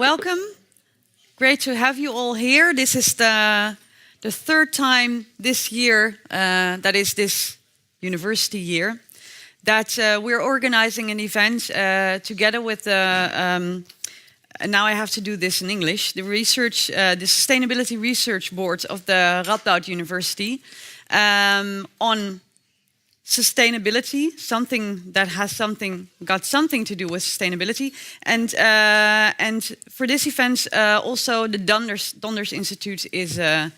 welcome. Great to have you all here. This is the third time this year, that is this university year, that we're organizing an event together with and now I have to do this in English, the Sustainability Research Board of the Radboud University on sustainability, something that has got something to do with sustainability, and for this event also the Donders Institute is in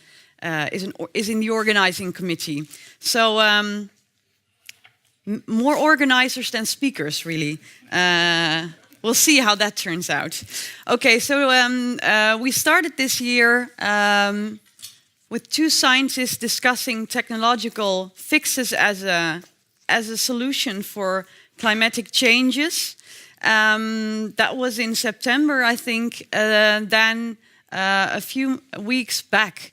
the organizing committee. So more organizers than speakers, really. We'll see how that turns out. Okay, so we started this year with two scientists discussing technological fixes as a solution for climatic changes. That was in September, I think. Then a few weeks back,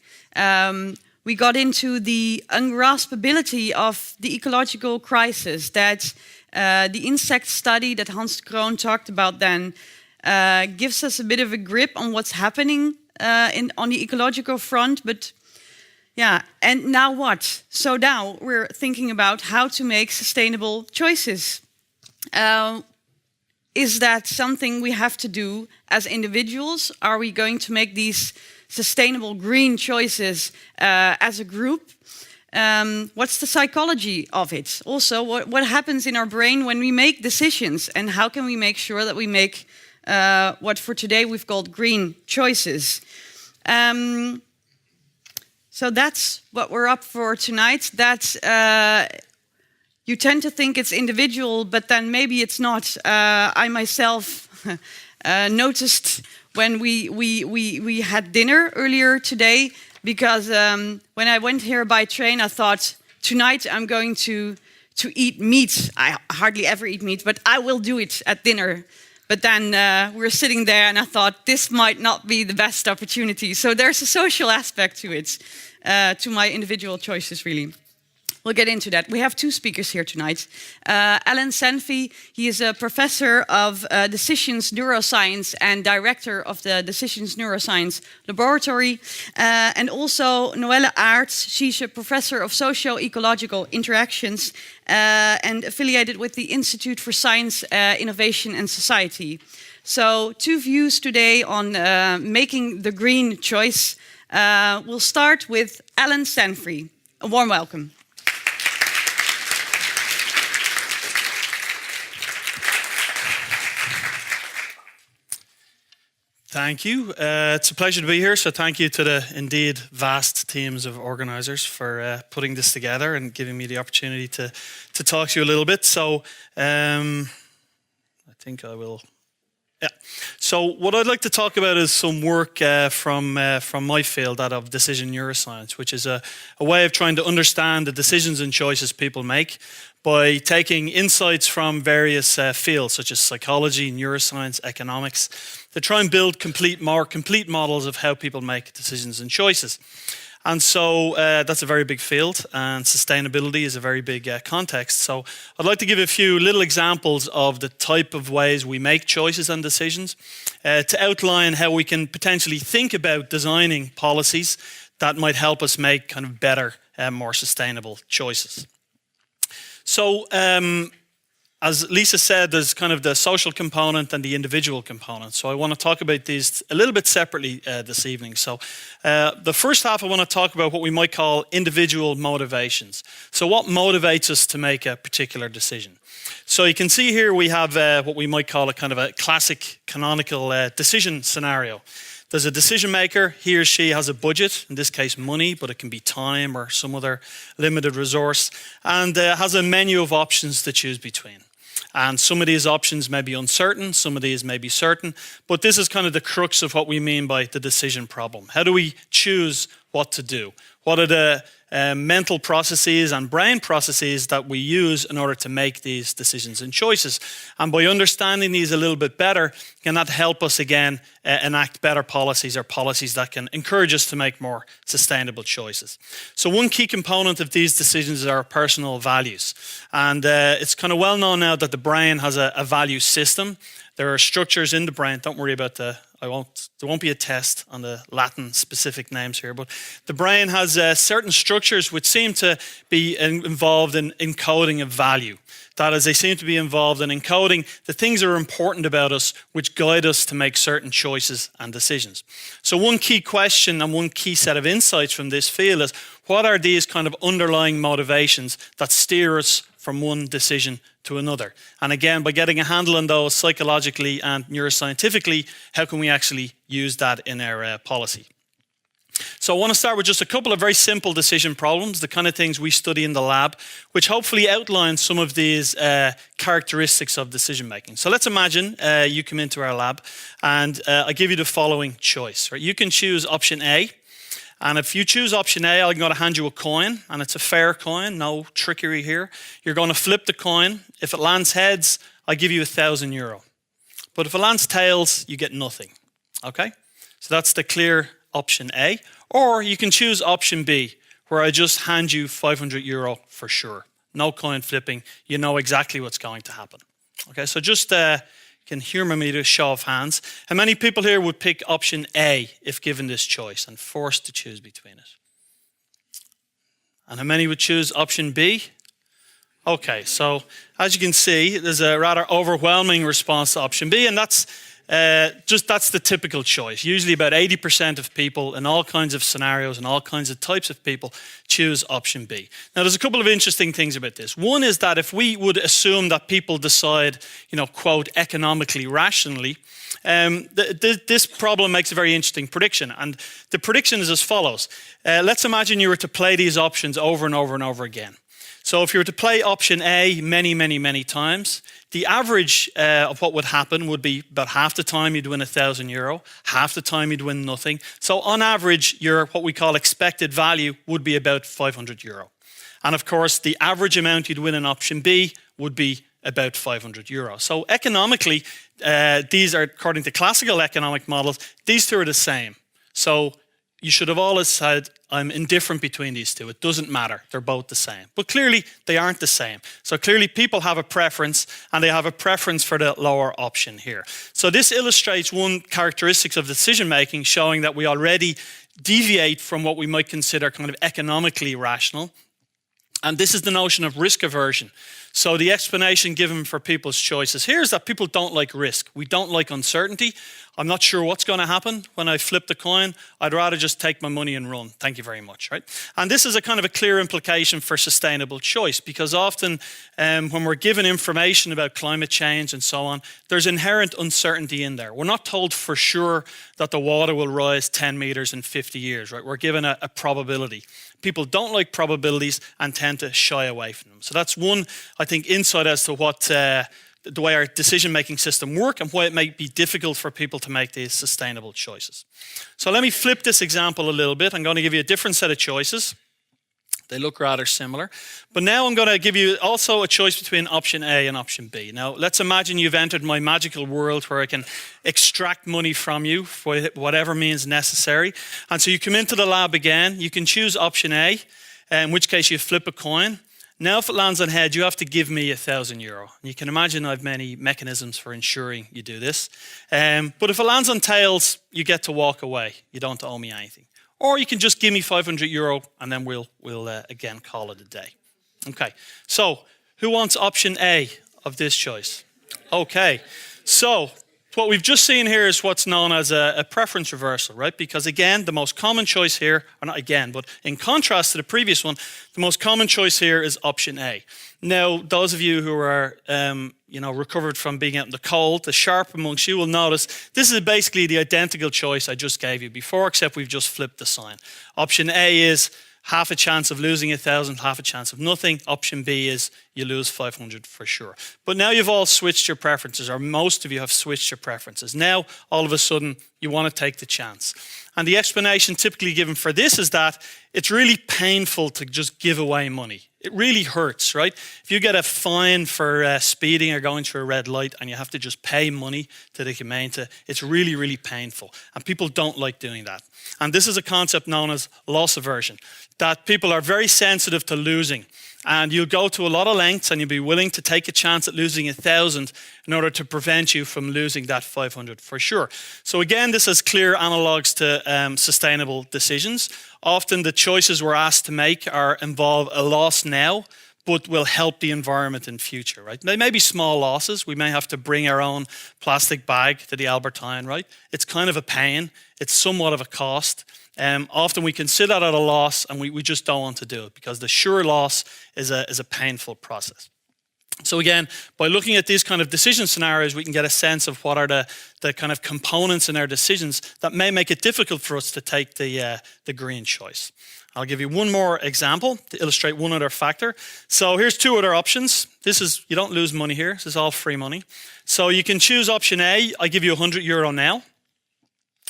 we got into the ungraspability of the ecological crisis that the insect study that Hans de Kroon talked about then gives us a bit of a grip on what's happening on the ecological front, but yeah, and now what? So now we're thinking about how to make sustainable choices. Is that something we have to do as individuals? Are we going to make these sustainable green choices as a group? What's the psychology of it? Also, what happens in our brain when we make decisions, and how can we make sure that we make what for today we've called green choices? So that's what we're up for tonight. That you tend to think it's individual, but then maybe it's not. I myself noticed when we had dinner earlier today, because when I went here by train, I thought, tonight I'm going to eat meat. I hardly ever eat meat, but I will do it at dinner. But then we were sitting there and I thought, this might not be the best opportunity. So there's a social aspect to it, to my individual choices, really. We'll get into that. We have two speakers here tonight. Alan Sanfey, he is a professor of decisions neuroscience and director of the Decisions Neuroscience Laboratory. And also Noelle Aarts, she's a professor of socio-ecological interactions and affiliated with the Institute for Science, Innovation and Society. So two views today on making the green choice. We'll start with Alan Sanfey. A warm welcome. Thank you. It's a pleasure to be here. So thank you to the indeed vast teams of organisers for putting this together and giving me the opportunity to talk to you a little bit. So I think I will. Yeah. So what I'd like to talk about is some work from my field, that of decision neuroscience, which is a way of trying to understand the decisions and choices people make by taking insights from various fields such as psychology, neuroscience, economics, to try and build more complete models of how people make decisions and choices. And so that's a very big field, and sustainability is a very big context. So I'd like to give a few little examples of the type of ways we make choices and decisions to outline how we can potentially think about designing policies that might help us make kind of better, more sustainable choices. So as Lisa said, there's kind of the social component and the individual component. So I want to talk about these a little bit separately this evening. So the first half, I want to talk about what we might call individual motivations. So what motivates us to make a particular decision? So you can see here we have what we might call a kind of a classic canonical decision scenario. There's a decision maker, he or she has a budget, in this case money, but it can be time or some other limited resource, and has a menu of options to choose between. And some of these options may be uncertain, some of these may be certain, but this is kind of the crux of what we mean by the decision problem. How do we choose what to do? What are the mental processes and brain processes that we use in order to make these decisions and choices? And by understanding these a little bit better, can that help us again enact better policies or policies that can encourage us to make more sustainable choices. So one key component of these decisions is our personal values. And it's kind of well known now that the brain has a value system. There are structures in the brain. Don't worry about there won't be a test on the Latin specific names here, but the brain has certain structures which seem to be involved in encoding of value. That is, they seem to be involved in encoding the things that are important about us, which guide us to make certain choices and decisions. So one key question and one key set of insights from this field is, what are these kind of underlying motivations that steer us from one decision to another? And again, by getting a handle on those psychologically and neuroscientifically, how can we actually use that in our policy? So I want to start with just a couple of very simple decision problems, the kind of things we study in the lab, which hopefully outline some of these characteristics of decision making. So let's imagine you come into our lab and I give you the following choice. Right? You can choose option A. And if you choose option A, I'm going to hand you a coin, and it's a fair coin, no trickery here. You're going to flip the coin. If it lands heads, I give you €1,000. But if it lands tails, you get nothing. Okay? So that's the clear option A. Or you can choose option B, where I just hand you €500 for sure. No coin flipping. You know exactly what's going to happen. Okay, so just can humour me to a show of hands. How many people here would pick option A if given this choice and forced to choose between it? And how many would choose option B? Okay, so as you can see, there's a rather overwhelming response to option B, and that's the typical choice. Usually about 80% of people in all kinds of scenarios and all kinds of types of people choose option B. Now, there's a couple of interesting things about this. One is that if we would assume that people decide, quote, economically rationally, this problem makes a very interesting prediction. And the prediction is as follows. Let's imagine you were to play these options over and over and over again. So if you were to play option A many, many, many times, the average of what would happen would be about half the time you'd win €1,000, half the time you'd win nothing. So on average, your what we call expected value would be about €500. And of course, the average amount you'd win in option B would be about €500. So economically, these are, according to classical economic models, these two are the same. So you should have always said, I'm indifferent between these two. It doesn't matter. They're both the same. But clearly, they aren't the same. So clearly, people have a preference, and they have a preference for the lower option here. So this illustrates one characteristic of decision-making, showing that we already deviate from what we might consider kind of economically rational. And this is the notion of risk aversion. So the explanation given for people's choices here is that people don't like risk. We don't like uncertainty. I'm not sure what's going to happen when I flip the coin. I'd rather just take my money and run. Thank you very much, right? And this is a kind of a clear implication for sustainable choice, because often when we're given information about climate change and so on, there's inherent uncertainty in there. We're not told for sure that the water will rise 10 meters in 50 years, right? We're given a probability. People don't like probabilities and tend to shy away from them. So that's one, I think, insight as to what the way our decision-making system work and why it might be difficult for people to make these sustainable choices. So let me flip this example a little bit. I'm going to give you a different set of choices. They look rather similar. But now I'm going to give you also a choice between option A and option B. Now, let's imagine you've entered my magical world where I can extract money from you for whatever means necessary. And so you come into the lab again. You can choose option A, in which case you flip a coin. Now, if it lands on head, you have to give me €1,000. You can imagine I have many mechanisms for ensuring you do this. But if it lands on tails, you get to walk away. You don't owe me anything. Or you can just give me €500 and then we'll again call it a day. Okay, so who wants option A of this choice? Okay, so what we've just seen here is what's known as a preference reversal, right? Because again, the most common choice here, or not again, but in contrast to the previous one, the most common choice here is option A. Now, those of you who are, recovered from being out in the cold, the sharp amongst you will notice this is basically the identical choice I just gave you before, except we've just flipped the sign. Option A is half a chance of losing 1,000, half a chance of nothing. Option B is you lose 500 for sure. But now you've all switched your preferences, or most of you have switched your preferences. Now, all of a sudden, you want to take the chance. And the explanation typically given for this is that it's really painful to just give away money. it really hurts, right? If you get a fine for speeding or going through a red light and you have to just pay money to the Gemeente, it's really, really painful. And people don't like doing that. And this is a concept known as loss aversion, that people are very sensitive to losing. And you'll go to a lot of lengths and you'll be willing to take a chance at losing 1,000 in order to prevent you from losing that 500 for sure. So again, this has clear analogues to sustainable decisions. Often the choices we're asked to make involve a loss now, but will help the environment in future, right? They may be small losses. We may have to bring our own plastic bag to the Albertine, right? It's kind of a pain. It's somewhat of a cost. Often we consider that a loss and we just don't want to do it because the sure loss is a painful process. So again, by looking at these kind of decision scenarios, we can get a sense of what are the kind of components in our decisions that may make it difficult for us to take the green choice. I'll give you one more example to illustrate one other factor. So here's two other options. You don't lose money here. This is all free money. So you can choose option A, I give you €100 now.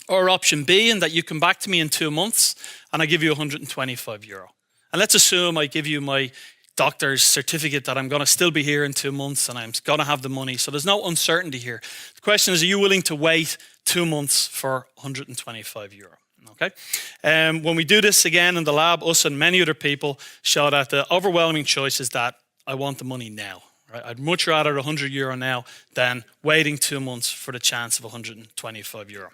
Or option B, in that you come back to me in 2 months and I give you €125. And let's assume I give you my doctor's certificate that I'm going to still be here in 2 months and I'm going to have the money. So there's no uncertainty here. The question is, are you willing to wait 2 months for €125? Okay. When we do this again in the lab, us and many other people show that the overwhelming choice is that I want the money now. Right? I'd much rather €100 now than waiting 2 months for the chance of €125.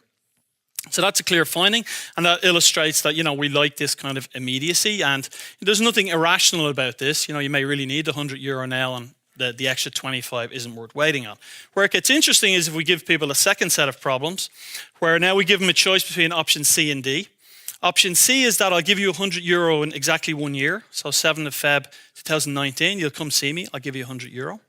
So that's a clear finding, and that illustrates that, we like this kind of immediacy, and there's nothing irrational about this. You may really need €100 now, and the extra 25 isn't worth waiting on. Where it gets interesting is if we give people a second set of problems, where now we give them a choice between option C and D. Option C is that I'll give you €100 in exactly 1 year, so 7th of Feb 2019, you'll come see me, I'll give you €100.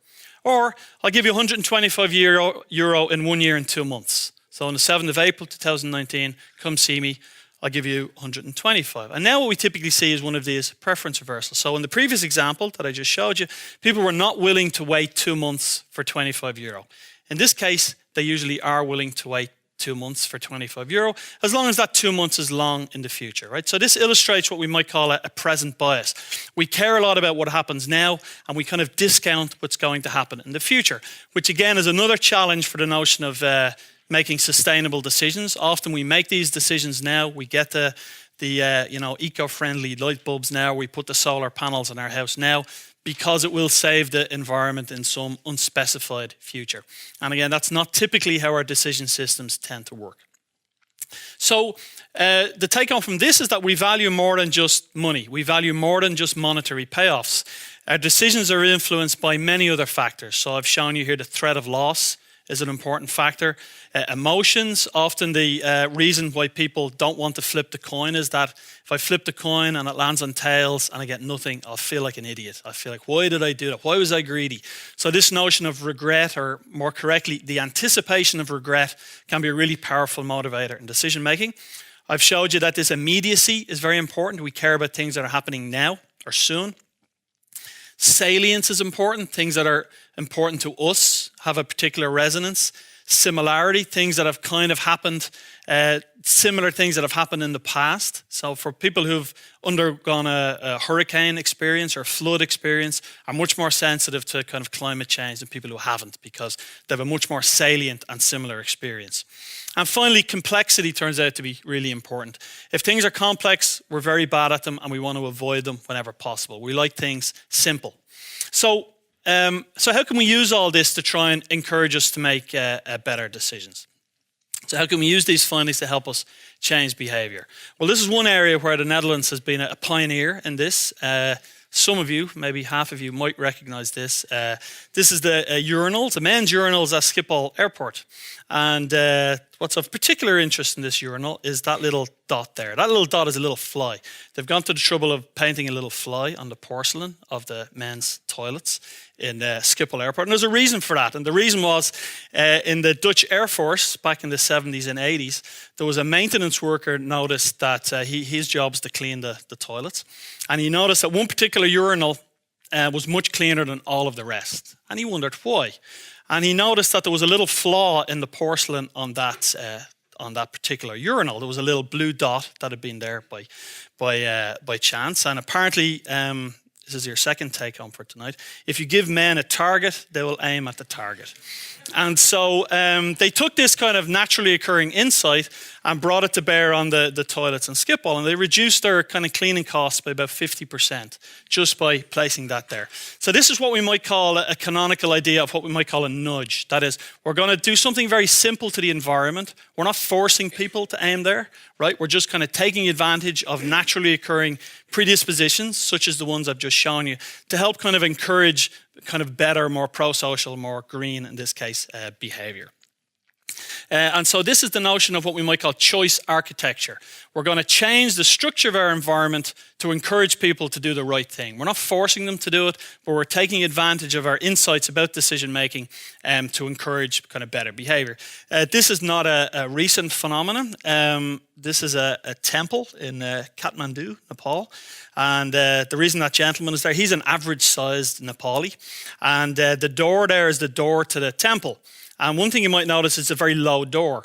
Or I'll give you €125 in 1 year and 2 months. So on the 7th of April 2019, come see me, I'll give you 125. And now what we typically see is one of these preference reversals. So in the previous example that I just showed you, people were not willing to wait 2 months for €25. In this case, they usually are willing to wait 2 months for €25, as long as that 2 months is long in the future, right? So this illustrates what we might call a present bias. We care a lot about what happens now, and we kind of discount what's going to happen in the future, which again is another challenge for the notion of making sustainable decisions. Often we make these decisions now. We get the eco-friendly light bulbs now. We put the solar panels in our house now because it will save the environment in some unspecified future. And again, that's not typically how our decision systems tend to work. So the take home from this is that we value more than just money. We value more than just monetary payoffs. Our decisions are influenced by many other factors. So I've shown you here the threat of loss is an important factor. Emotions, often the reason why people don't want to flip the coin is that if I flip the coin and it lands on tails and I get nothing, I'll feel like an idiot. I feel like, why did I do that? Why was I greedy? So this notion of regret, or more correctly, the anticipation of regret, can be a really powerful motivator in decision making. I've showed you that this immediacy is very important. We care about things that are happening now or soon. Salience is important. Things that are important to us have a particular resonance. Similarity, things that have kind of happened, similar things that have happened in the past. So for people who've undergone a hurricane experience or flood experience are much more sensitive to kind of climate change than people who haven't, because they have a much more salient and similar experience. And finally, complexity turns out to be really important. If things are complex, we're very bad at them and we want to avoid them whenever possible. We like things simple. So how can we use all this to try and encourage us to make better decisions? So how can we use these findings to help us change behavior? Well, this is one area where the Netherlands has been a pioneer in this. Some of you, maybe half of you, might recognize this. This is the urinals, the men's urinals at Schiphol Airport. And what's of particular interest in this urinal is that little dot there. That little dot is a little fly. They've gone to the trouble of painting a little fly on the porcelain of the men's toilets in Schiphol Airport. And there's a reason for that. And the reason was in the Dutch Air Force back in the 70s and 80s, there was a maintenance worker noticed that his job is to clean the toilets. And he noticed that one particular urinal was much cleaner than all of the rest. And he wondered why. And he noticed that there was a little flaw in the porcelain on that particular urinal. There was a little blue dot that had been there by chance. And apparently This is your second take home for tonight. If you give men a target, they will aim at the target. And so they took this kind of naturally occurring insight and brought it to bear on the toilets and skip ball. And they reduced their kind of cleaning costs by about 50% just by placing that there. So this is what we might call a canonical idea of what we might call a nudge. That is, we're going to do something very simple to the environment. We're not forcing people to aim there, right? We're just kind of taking advantage of naturally occurring predispositions, such as the ones I've just shown you, to help kind of encourage kind of better, more pro-social, more green, in this case, behavior. And so this is the notion of what we might call choice architecture. We're going to change the structure of our environment to encourage people to do the right thing. We're not forcing them to do it, but we're taking advantage of our insights about decision making to encourage kind of better behavior. This is not a recent phenomenon. This is a temple in Kathmandu, Nepal. And the reason that gentleman is there, he's an average-sized Nepali. And the door there is the door to the temple. And one thing you might notice is a very low door,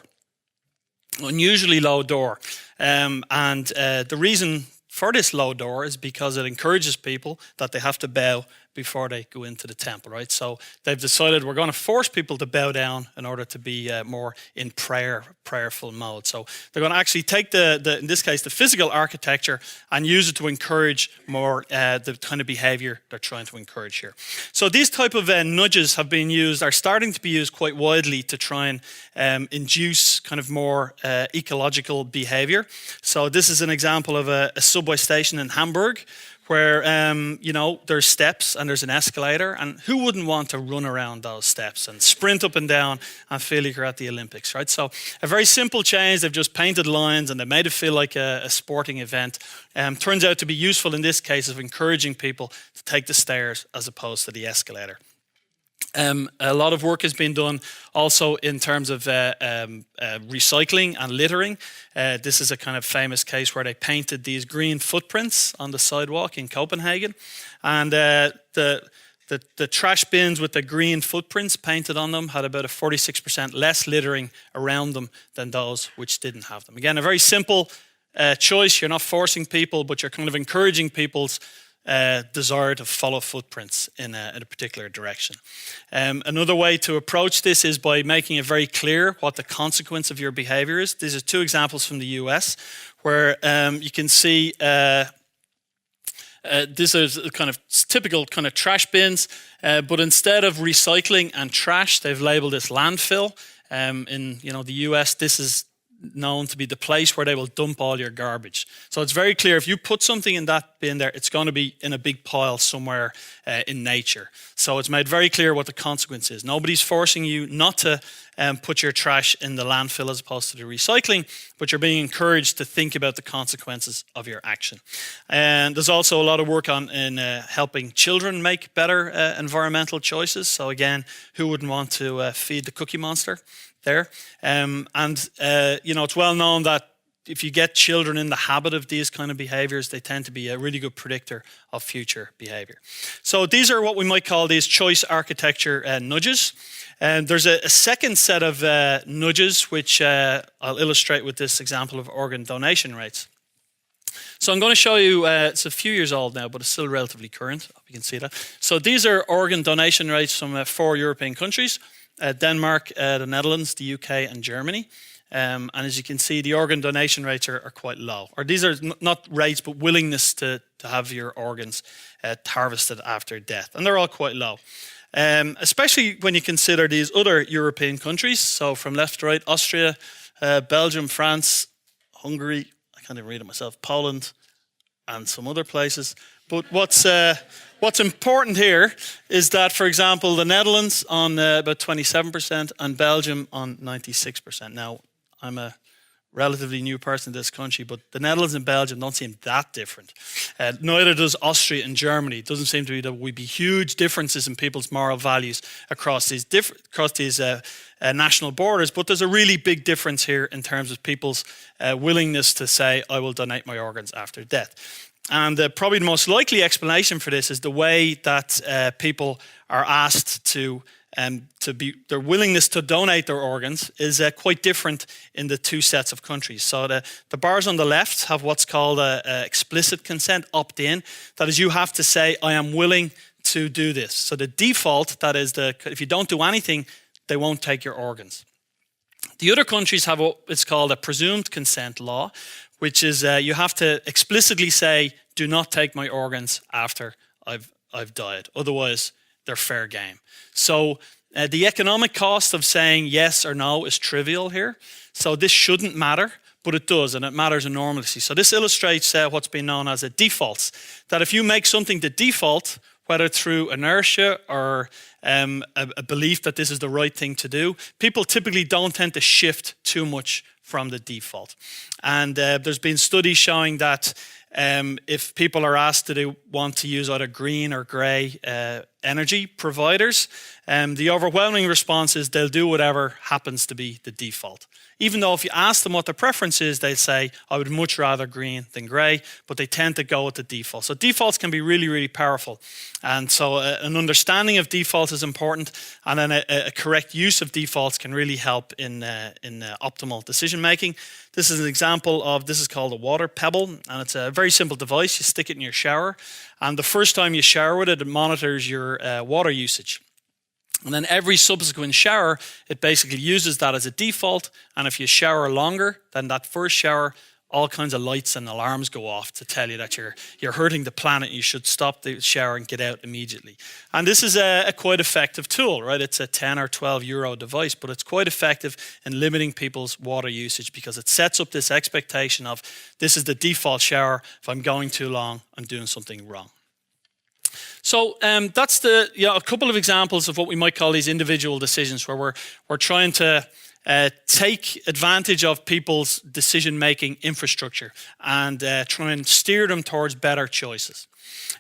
unusually low door. The reason for this low door is because it encourages people that they have to bow before they go into the temple, right? So they've decided we're going to force people to bow down in order to be more in prayerful mode. So they're going to actually take in this case, the physical architecture and use it to encourage more the kind of behavior they're trying to encourage here. So these type of nudges are starting to be used quite widely to try and induce kind of more ecological behavior. So this is an example of a subway station in Hamburg, where, there's steps and there's an escalator, and who wouldn't want to run around those steps and sprint up and down and feel like you're at the Olympics, right? So a very simple change. They've just painted lines and they made it feel like a sporting event. Turns out to be useful in this case of encouraging people to take the stairs as opposed to the escalator. A lot of work has been done also in terms of recycling and littering. This is a kind of famous case where they painted these green footprints on the sidewalk in Copenhagen. And the trash bins with the green footprints painted on them had about a 46% less littering around them than those which didn't have them. Again, a very simple choice. You're not forcing people, but you're kind of encouraging people's desire to follow footprints in a particular direction. Another way to approach this is by making it very clear what the consequence of your behavior is. These are two examples from the US where you can see this is a kind of typical kind of trash bins, but instead of recycling and trash, they've labeled this landfill. In the US, this is known to be the place where they will dump all your garbage. So it's very clear if you put something in that bin there, it's going to be in a big pile somewhere in nature. So it's made very clear what the consequence is. Nobody's forcing you not to put your trash in the landfill as opposed to the recycling, but you're being encouraged to think about the consequences of your action. And there's also a lot of work in helping children make better environmental choices. So again, who wouldn't want to feed the Cookie Monster there? It's well known that if you get children in the habit of these kind of behaviors, they tend to be a really good predictor of future behavior. So these are what we might call these choice architecture nudges. And there's a second set of nudges, which I'll illustrate with this example of organ donation rates. So I'm going to show you, it's a few years old now, but it's still relatively current. I hope you can see that. So these are organ donation rates from 4 European countries: Denmark, the Netherlands, the UK, and Germany. And as you can see, the organ donation rates are quite low. Or these are not rates, but willingness to have your organs harvested after death. And they're all quite low. Especially when you consider these other European countries. So from left to right, Austria, Belgium, France, Hungary, I can't even read it myself, Poland, and some other places. But what's important here is that, for example, the Netherlands on about 27% and Belgium on 96%. Now, I'm a relatively new person in this country, but the Netherlands and Belgium don't seem that different. Neither does Austria and Germany. It doesn't seem to be that we'd be huge differences in people's moral values across these national borders, but there's a really big difference here in terms of people's willingness to say, I will donate my organs after death. And probably the most likely explanation for this is the way that people are asked to their willingness to donate their organs is quite different in the two sets of countries. So the bars on the left have what's called a explicit consent, opt-in. That is, you have to say, I am willing to do this. So the default, that is, if you don't do anything, they won't take your organs. The other countries have what it's called a presumed consent law, which is you have to explicitly say, do not take my organs after I've died. Otherwise, they're fair game. So the economic cost of saying yes or no is trivial here. So this shouldn't matter, but it does, and it matters enormously. So this illustrates what's been known as a default. That if you make something the default, whether through inertia or a belief that this is the right thing to do, people typically don't tend to shift too much from the default. And there's been studies showing that if people are asked do they want to use either green or grey energy providers, the overwhelming response is they'll do whatever happens to be the default. Even though if you ask them what their preference is, they say, I would much rather green than grey, but they tend to go with the default. So defaults can be really, really powerful. And so an understanding of defaults is important, and then a correct use of defaults can really help in optimal decision making. This is an example of, this is called a water pebble, and it's a very simple device. You stick it in your shower, and the first time you shower with it, it monitors your water usage. And then every subsequent shower, it basically uses that as a default. And if you shower longer than that first shower, all kinds of lights and alarms go off to tell you that you're hurting the planet. You should stop the shower and get out immediately. And this is a quite effective tool, right? It's a 10 or 12 euro device, but it's quite effective in limiting people's water usage because it sets up this expectation of this is the default shower. If I'm going too long, I'm doing something wrong. So that's a couple of examples of what we might call these individual decisions, where we're trying to take advantage of people's decision-making infrastructure and try and steer them towards better choices.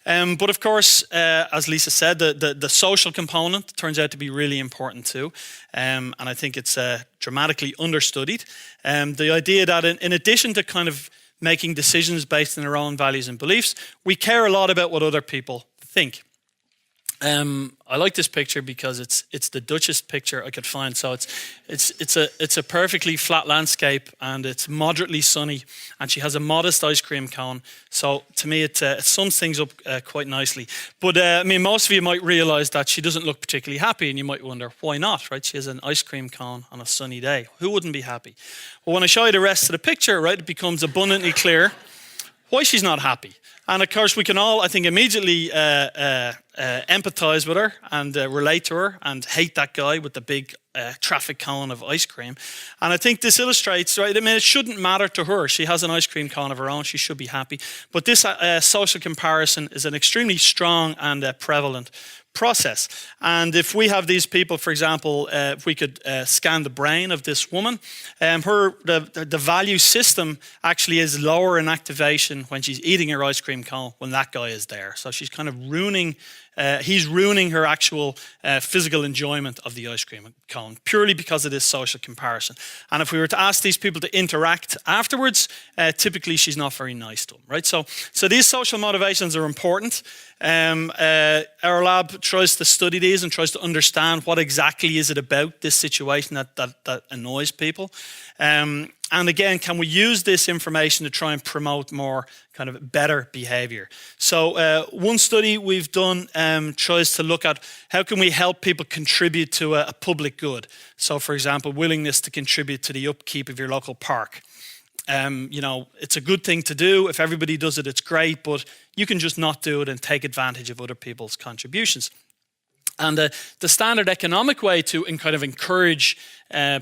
But of course, as Lisa said, the social component turns out to be really important too, and I think it's dramatically understudied. The idea that in addition to kind of making decisions based on our own values and beliefs, we care a lot about what other people think. I like this picture because it's the Dutchest picture I could find. So it's a perfectly flat landscape and it's moderately sunny, and she has a modest ice cream cone. So to me, it sums things up quite nicely. But I mean, most of you might realise that she doesn't look particularly happy, and you might wonder why not, right? She has an ice cream cone on a sunny day. Who wouldn't be happy? Well, when I show you the rest of the picture, right, it becomes abundantly clear why she's not happy. And of course, we can all, I think, immediately empathise with her and relate to her and hate that guy with the big traffic cone of ice cream. And I think this illustrates, right, I mean, it shouldn't matter to her. She has an ice cream cone of her own. She should be happy. But this social comparison is an extremely strong and prevalent process. And if we have these people, for example, if we could scan the brain of this woman, the value system actually is lower in activation when she's eating her ice cream cone when that guy is there. So she's kind of ruining, he's ruining her actual physical enjoyment of the ice cream cone purely because of this social comparison. And if we were to ask these people to interact afterwards, typically she's not very nice to them, right? So these social motivations are important. Our lab tries to study these and tries to understand what exactly is it about this situation that annoys people. And again, can we use this information to try and promote more kind of better behavior? So one study we've done tries to look at how can we help people contribute to a public good. So for example, willingness to contribute to the upkeep of your local park. It's a good thing to do. If everybody does it, it's great, but you can just not do it and take advantage of other people's contributions. And the standard economic way to kind of encourage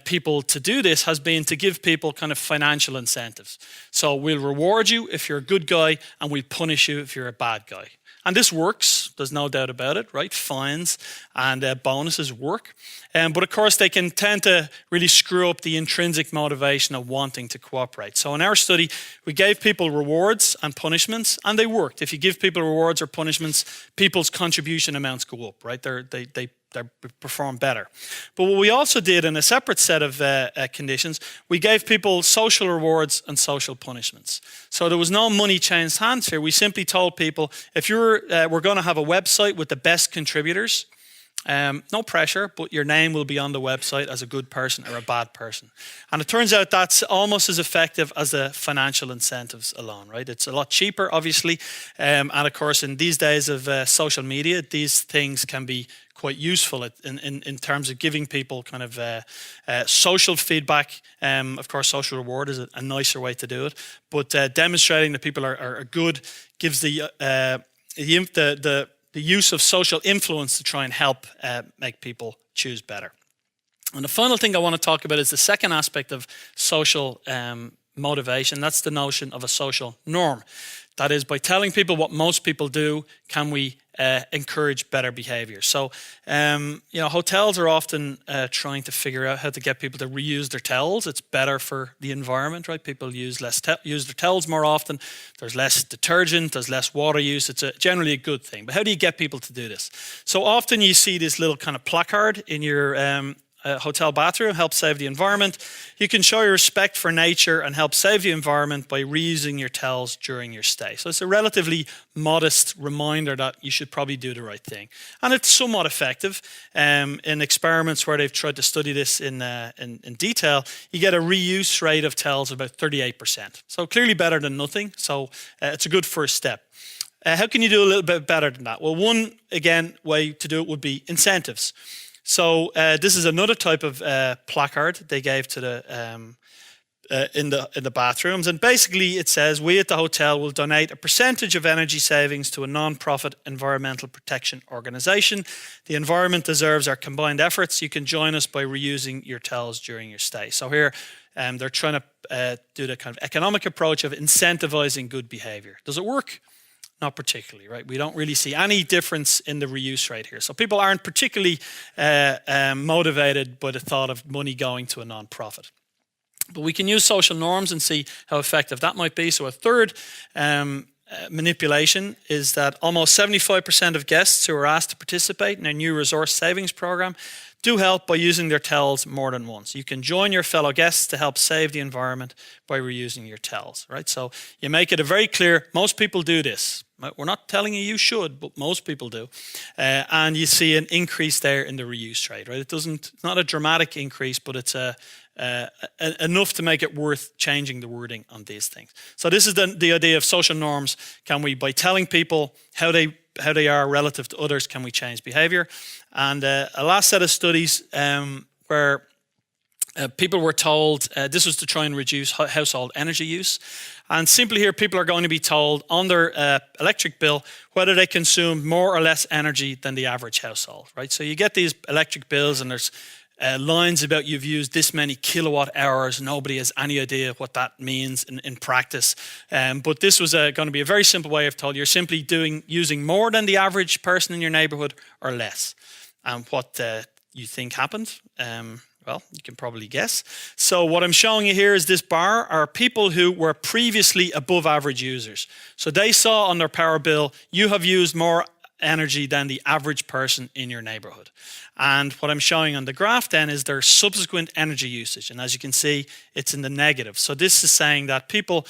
people to do this has been to give people kind of financial incentives. So we'll reward you if you're a good guy, and we'll punish you if you're a bad guy. And this works, there's no doubt about it, right? Fines and bonuses work. But of course, they can tend to really screw up the intrinsic motivation of wanting to cooperate. So in our study, we gave people rewards and punishments, and they worked. If you give people rewards or punishments, people's contribution amounts go up, right? They perform better. But what we also did in a separate set of conditions, we gave people social rewards and social punishments. So there was no money changed hands here. We simply told people, if we're going to have a website with the best contributors, No pressure, but your name will be on the website as a good person or a bad person. And it turns out that's almost as effective as the financial incentives alone, right? It's a lot cheaper, obviously. And of course, in these days of social media, these things can be quite useful in terms of giving people kind of social feedback. Of course, social reward is a nicer way to do it. But demonstrating that people are good gives the use of social influence to try and help make people choose better. And the final thing I want to talk about is the second aspect of social motivation. That's the notion of a social norm. That is, by telling people what most people do, can we encourage better behavior? So, hotels are often trying to figure out how to get people to reuse their towels. It's better for the environment, right? People use their towels more often. There's less detergent. There's less water use. It's generally a good thing. But how do you get people to do this? So often you see this little kind of placard in your hotel bathroom, help save the environment. You can show your respect for nature and help save the environment by reusing your towels during your stay. So it's a relatively modest reminder that you should probably do the right thing. And it's somewhat effective. In experiments where they've tried to study this in detail, you get a reuse rate of towels of about 38%. So clearly better than nothing. So it's a good first step. How can you do a little bit better than that? Well, one, again, way to do it would be incentives. So this is another type of placard they gave to the in the bathrooms, and basically it says, "We at the hotel will donate a percentage of energy savings to a non-profit environmental protection organisation. The environment deserves our combined efforts. You can join us by reusing your towels during your stay." So here they're trying to do the kind of economic approach of incentivizing good behaviour. Does it work? Not particularly, right? We don't really see any difference in the reuse rate here. So people aren't particularly motivated by the thought of money going to a non-profit. But we can use social norms and see how effective that might be. So a third manipulation is that almost 75% of guests who are asked to participate in a new resource savings program do help by using their towels more than once. You can join your fellow guests to help save the environment by reusing your towels, right? So you make it a very clear, most people do this. We're not telling you should, but most people do. And you see an increase there in the reuse rate, right? It's not a dramatic increase, but it's enough to make it worth changing the wording on these things. So this is the idea of social norms. Can we, by telling people how they are relative to others, can we change behavior? And a last set of studies where people were told, this was to try and reduce household energy use. And simply here, people are going to be told on their electric bill whether they consume more or less energy than the average household, right? So you get these electric bills and there's lines about you've used this many kilowatt hours. Nobody has any idea what that means in practice. But this was going to be a very simple way of telling you're simply using more than the average person in your neighborhood or less. And what you think happened? Well, you can probably guess. So what I'm showing you here is this bar are people who were previously above average users. So they saw on their power bill, you have used more energy than the average person in your neighborhood. And what I'm showing on the graph then is their subsequent energy usage. And as you can see, it's in the negative. So this is saying that people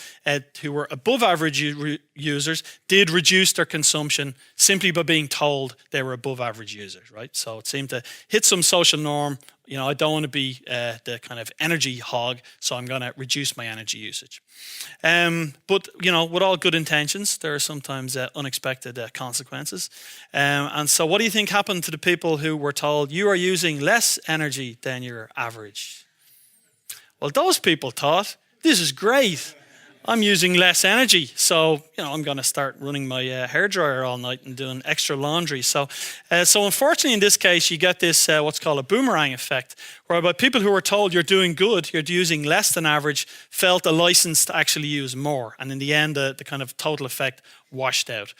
who were above average users did reduce their consumption simply by being told they were above average users, right? So it seemed to hit some social norm. I don't want to be the kind of energy hog, so I'm going to reduce my energy usage. But, with all good intentions, there are sometimes unexpected consequences. And so what do you think happened to the people who were told you are using less energy than your average? Well, those people thought, this is great. I'm using less energy, so I'm going to start running my hairdryer all night and doing extra laundry. So unfortunately, in this case, you get this what's called a boomerang effect, whereby people who were told you're doing good, you're using less than average, felt a license to actually use more, and in the end, the kind of total effect washed out.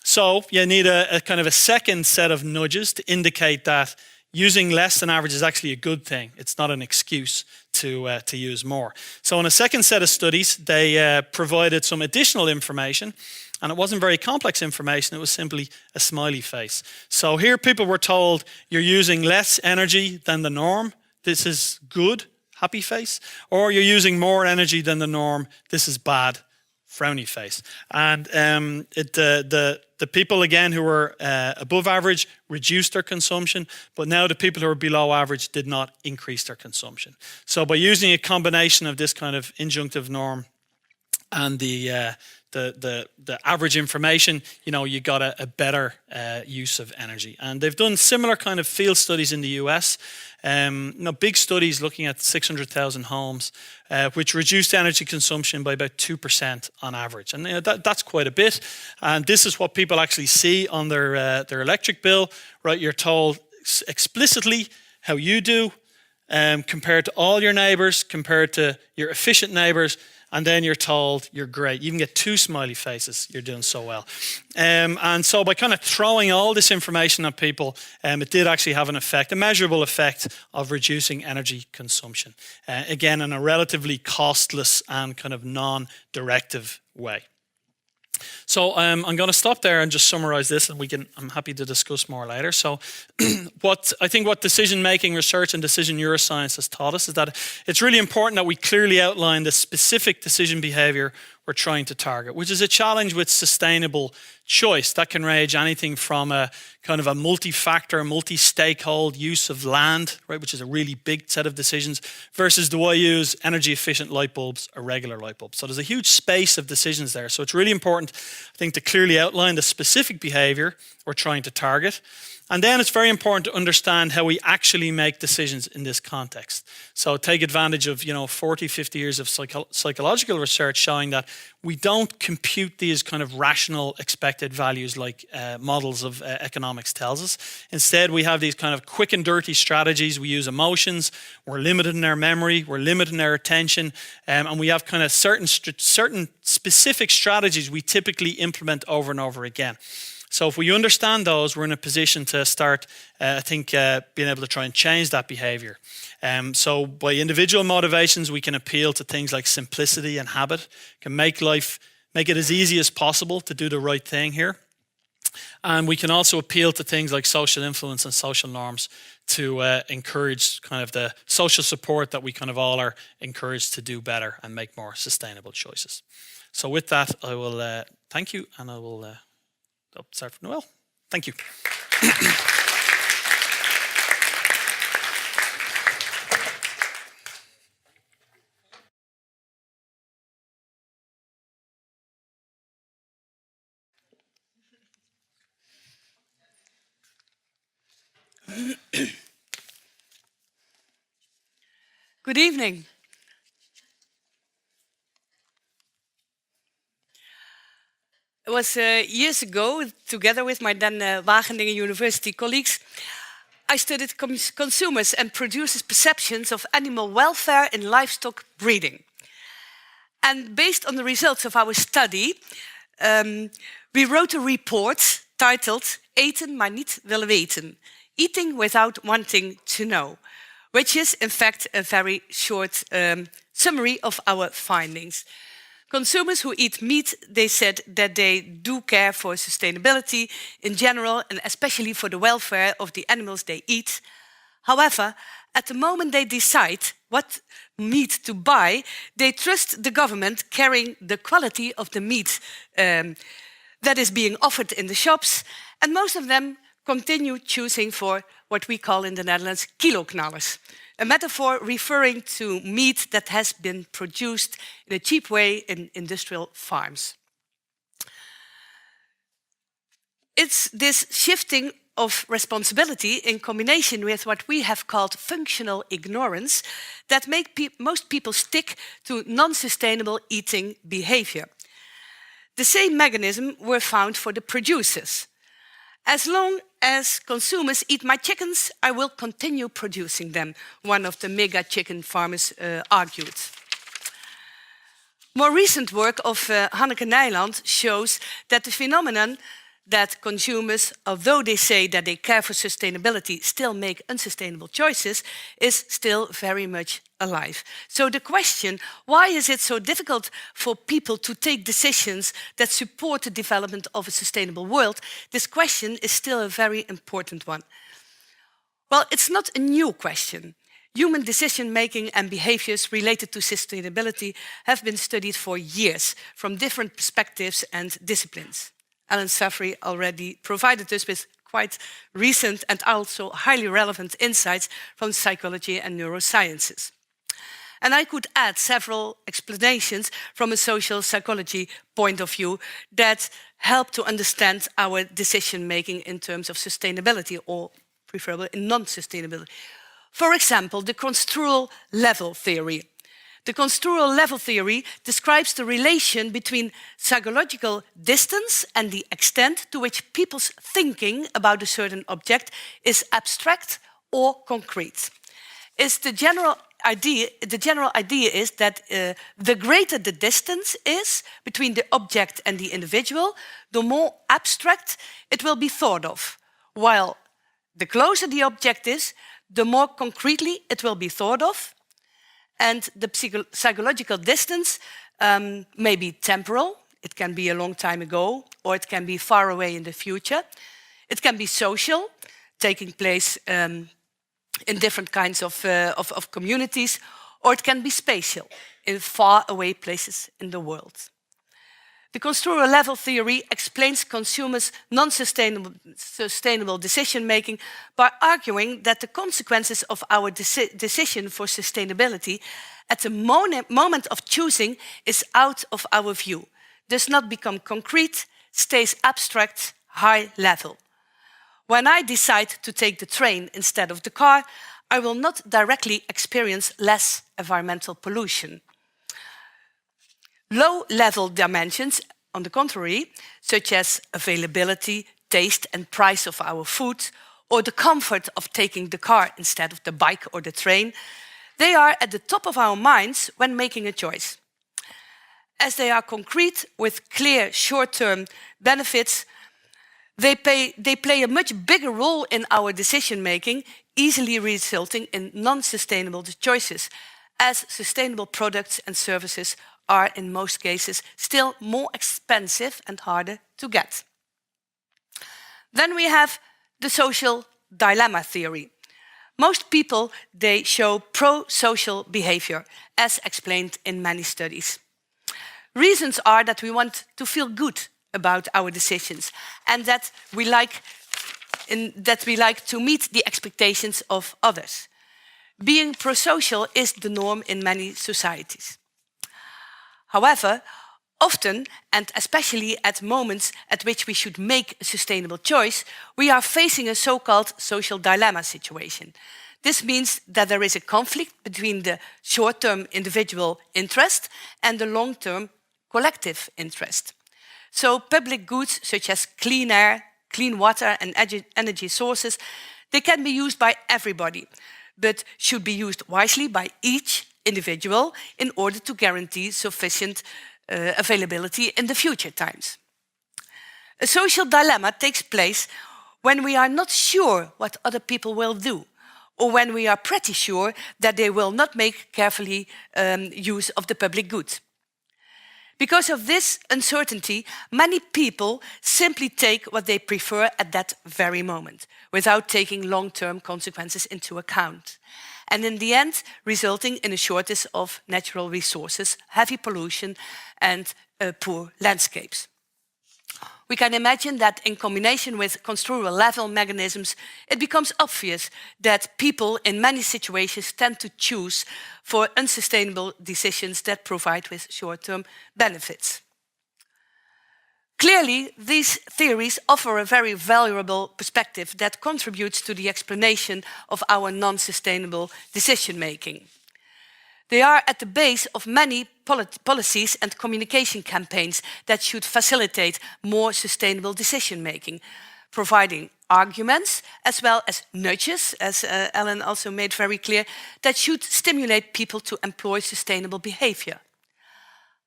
So you need a kind of a second set of nudges to indicate that using less than average is actually a good thing. It's not an excuse to use more. So in a second set of studies, they provided some additional information, and it wasn't very complex information. It was simply a smiley face. So here people were told you're using less energy than the norm. This is good, happy face. Or you're using more energy than the norm. This is bad, frowny face. And the people, again, who were above average reduced their consumption, but now the people who are below average did not increase their consumption. So by using a combination of this kind of injunctive norm and the average information, you got a better use of energy. And they've done similar kind of field studies in the US, big studies looking at 600,000 homes, which reduced energy consumption by about 2% on average. And that's quite a bit. And this is what people actually see on their electric bill, right? You're told explicitly how you do compared to all your neighbors, compared to your efficient neighbors. And then you're told you're great. You even get 2 smiley faces. You're doing so well. And so by kind of throwing all this information at people, it did actually have an effect, a measurable effect of reducing energy consumption. Again, in a relatively costless and kind of non-directive way. So I'm going to stop there and just summarize this, and I'm happy to discuss more later. So what decision-making research and decision neuroscience has taught us is that it's really important that we clearly outline the specific decision behavior we're trying to target, which is a challenge with sustainable choice. That can range anything from a kind of a multi-factor, multi-stakeholder use of land, right, which is a really big set of decisions, versus do I use energy-efficient light bulbs or regular light bulbs? So there's a huge space of decisions there. So it's really important, I think, to clearly outline the specific behavior we're trying to target. And then it's very important to understand how we actually make decisions in this context. So take advantage of 40, 50 years of psychological research showing that we don't compute these kind of rational expected values like models of economics tells us. Instead, we have these kind of quick and dirty strategies. We use emotions. We're limited in our memory. We're limited in our attention. And we have kind of certain specific strategies we typically implement over and over again. So if we understand those, we're in a position to start, being able to try and change that behavior. So by individual motivations, we can appeal to things like simplicity and habit, can make it as easy as possible to do the right thing here. And we can also appeal to things like social influence and social norms to encourage kind of the social support that we kind of all are encouraged to do better and make more sustainable choices. So with that, I will thank you, and I will start from Noelle. Thank you. Good evening. It was years ago, together with my then Wageningen University colleagues, I studied consumers and producers' perceptions of animal welfare in livestock breeding. And based on the results of our study, we wrote a report titled Eten maar niet willen weten, Eating Without Wanting to Know, which is in fact a very short summary of our findings. Consumers who eat meat, they said that they do care for sustainability in general and especially for the welfare of the animals they eat. However, at the moment they decide what meat to buy, they trust the government carrying the quality of the meat that is being offered in the shops, and most of them continue choosing for what we call in the Netherlands kiloknallers, a metaphor referring to meat that has been produced in a cheap way in industrial farms. It's this shifting of responsibility in combination with what we have called functional ignorance that make most people stick to non-sustainable eating behavior. The same mechanism were found for the producers. As long as consumers eat my chickens, I will continue producing them, one of the mega chicken farmers argued. More recent work of Hanneke Nijland shows that the phenomenon that consumers, although they say that they care for sustainability, still make unsustainable choices, is still very much alive. So the question, why is it so difficult for people to take decisions that support the development of a sustainable world? This question is still a very important one. Well, it's not a new question. Human decision-making and behaviors related to sustainability have been studied for years from different perspectives and disciplines. Alan Sanfey already provided us with quite recent and also highly relevant insights from psychology and neurosciences. And I could add several explanations from a social psychology point of view that help to understand our decision-making in terms of sustainability, or preferably in non-sustainability. For example, the Construal level theory. The Construal level theory describes the relation between psychological distance and the extent to which people's thinking about a certain object is abstract or concrete. The general idea is that the greater the distance is between the object and the individual, the more abstract it will be thought of, while the closer the object is, the more concretely it will be thought of. And the psychological distance may be temporal. It can be a long time ago, or it can be far away in the future. It can be social, taking place in different kinds of communities, or it can be spatial, in far away places in the world. The Construal level theory explains consumers' non-sustainable decision-making by arguing that the consequences of our decision for sustainability at the moment of choosing is out of our view, does not become concrete, stays abstract, high level. When I decide to take the train instead of the car, I will not directly experience less environmental pollution. Low-level dimensions, on the contrary, such as availability, taste and price of our food, or the comfort of taking the car instead of the bike or the train, they are at the top of our minds when making a choice. As they are concrete with clear short-term benefits, they play a much bigger role in our decision-making, easily resulting in non-sustainable choices, as sustainable products and services are in most cases still more expensive and harder to get. Then we have the social dilemma theory. Most people, they show pro-social behavior, as explained in many studies. Reasons are that we want to feel good about our decisions and that we like to meet the expectations of others. Being pro-social is the norm in many societies. However, often, and especially at moments at which we should make a sustainable choice, we are facing a so-called social dilemma situation. This means that there is a conflict between the short-term individual interest and the long-term collective interest. So public goods such as clean air, clean water and energy sources, they can be used by everybody, but should be used wisely by each individual in order to guarantee sufficient availability in the future times. A social dilemma takes place when we are not sure what other people will do, or when we are pretty sure that they will not make carefully use of the public good. Because of this uncertainty, many people simply take what they prefer at that very moment, without taking long-term consequences into account. And in the end, resulting in a shortage of natural resources, heavy pollution, and poor landscapes. We can imagine that in combination with construal level mechanisms, it becomes obvious that people in many situations tend to choose for unsustainable decisions that provide with short-term benefits. Clearly, these theories offer a very valuable perspective that contributes to the explanation of our non-sustainable decision-making. They are at the base of many policies and communication campaigns that should facilitate more sustainable decision-making, providing arguments as well as nudges, as Alan also made very clear, that should stimulate people to employ sustainable behavior.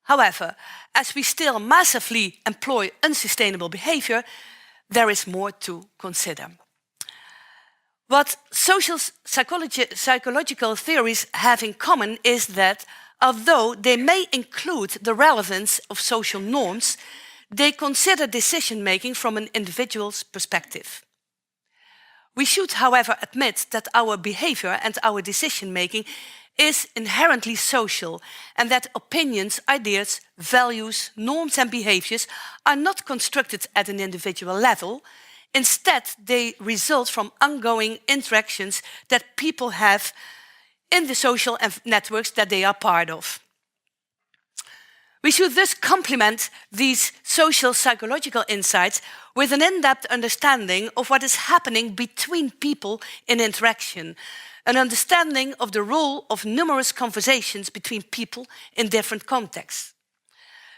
However, as we still massively employ unsustainable behavior, there is more to consider. What social psychological theories have in common is that, although they may include the relevance of social norms, they consider decision-making from an individual's perspective. We should, however, admit that our behavior and our decision-making is inherently social, and that opinions, ideas, values, norms and behaviors are not constructed at an individual level. Instead, they result from ongoing interactions that people have in the social networks that they are part of. We should thus complement these social psychological insights with an in-depth understanding of what is happening between people in interaction, an understanding of the role of numerous conversations between people in different contexts.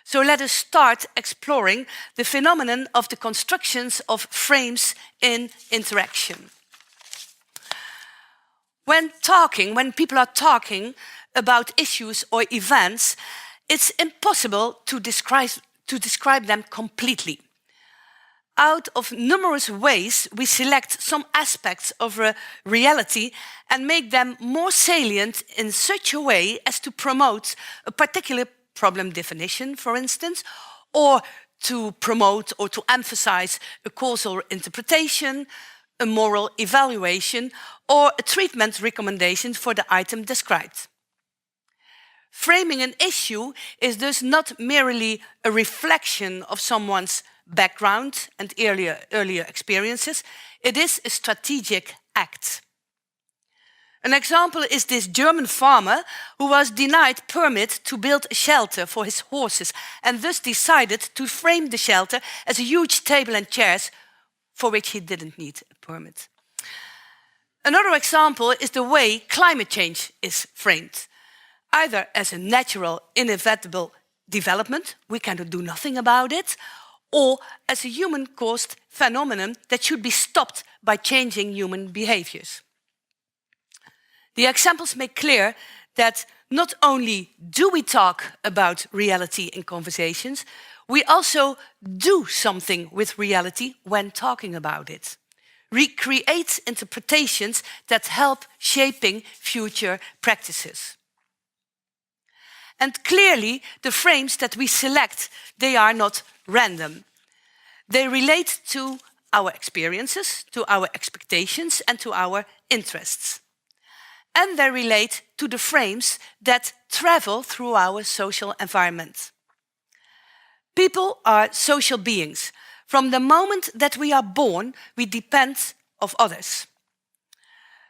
So let us start exploring the phenomenon of the constructions of frames in interaction. When people are talking about issues or events, it's impossible to describe them completely. Out of numerous ways, we select some aspects of a reality and make them more salient in such a way as to promote a particular problem definition, for instance, or to promote or to emphasize a causal interpretation, a moral evaluation, or a treatment recommendation for the item described. Framing an issue is thus not merely a reflection of someone's background and earlier experiences, it is a strategic act. An example is this German farmer who was denied permit to build a shelter for his horses and thus decided to frame the shelter as a huge table and chairs for which he didn't need a permit. Another example is the way climate change is framed, either as a natural, inevitable development, we cannot do nothing about it, or as a human-caused phenomenon that should be stopped by changing human behaviors. The examples make clear that not only do we talk about reality in conversations, we also do something with reality when talking about it. We create interpretations that help shaping future practices. And clearly, the frames that we select, they are not random. They relate to our experiences, to our expectations, and to our interests. And they relate to the frames that travel through our social environment. People are social beings. From the moment that we are born, we depend on others.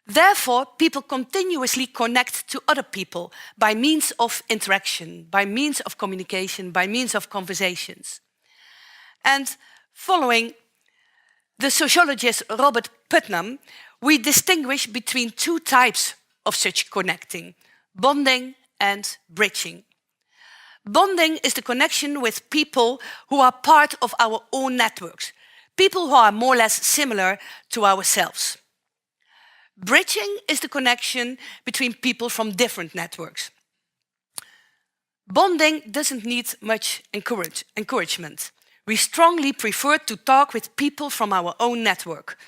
Therefore, people continuously connect to other people by means of interaction, by means of communication, by means of conversations. And following the sociologist Robert Putnam, we distinguish between two types of such connecting: bonding and bridging. Bonding is the connection with people who are part of our own networks, people who are more or less similar to ourselves. Bridging is the connection between people from different networks. Bonding doesn't need much encouragement. We strongly prefer to talk with people from our own network,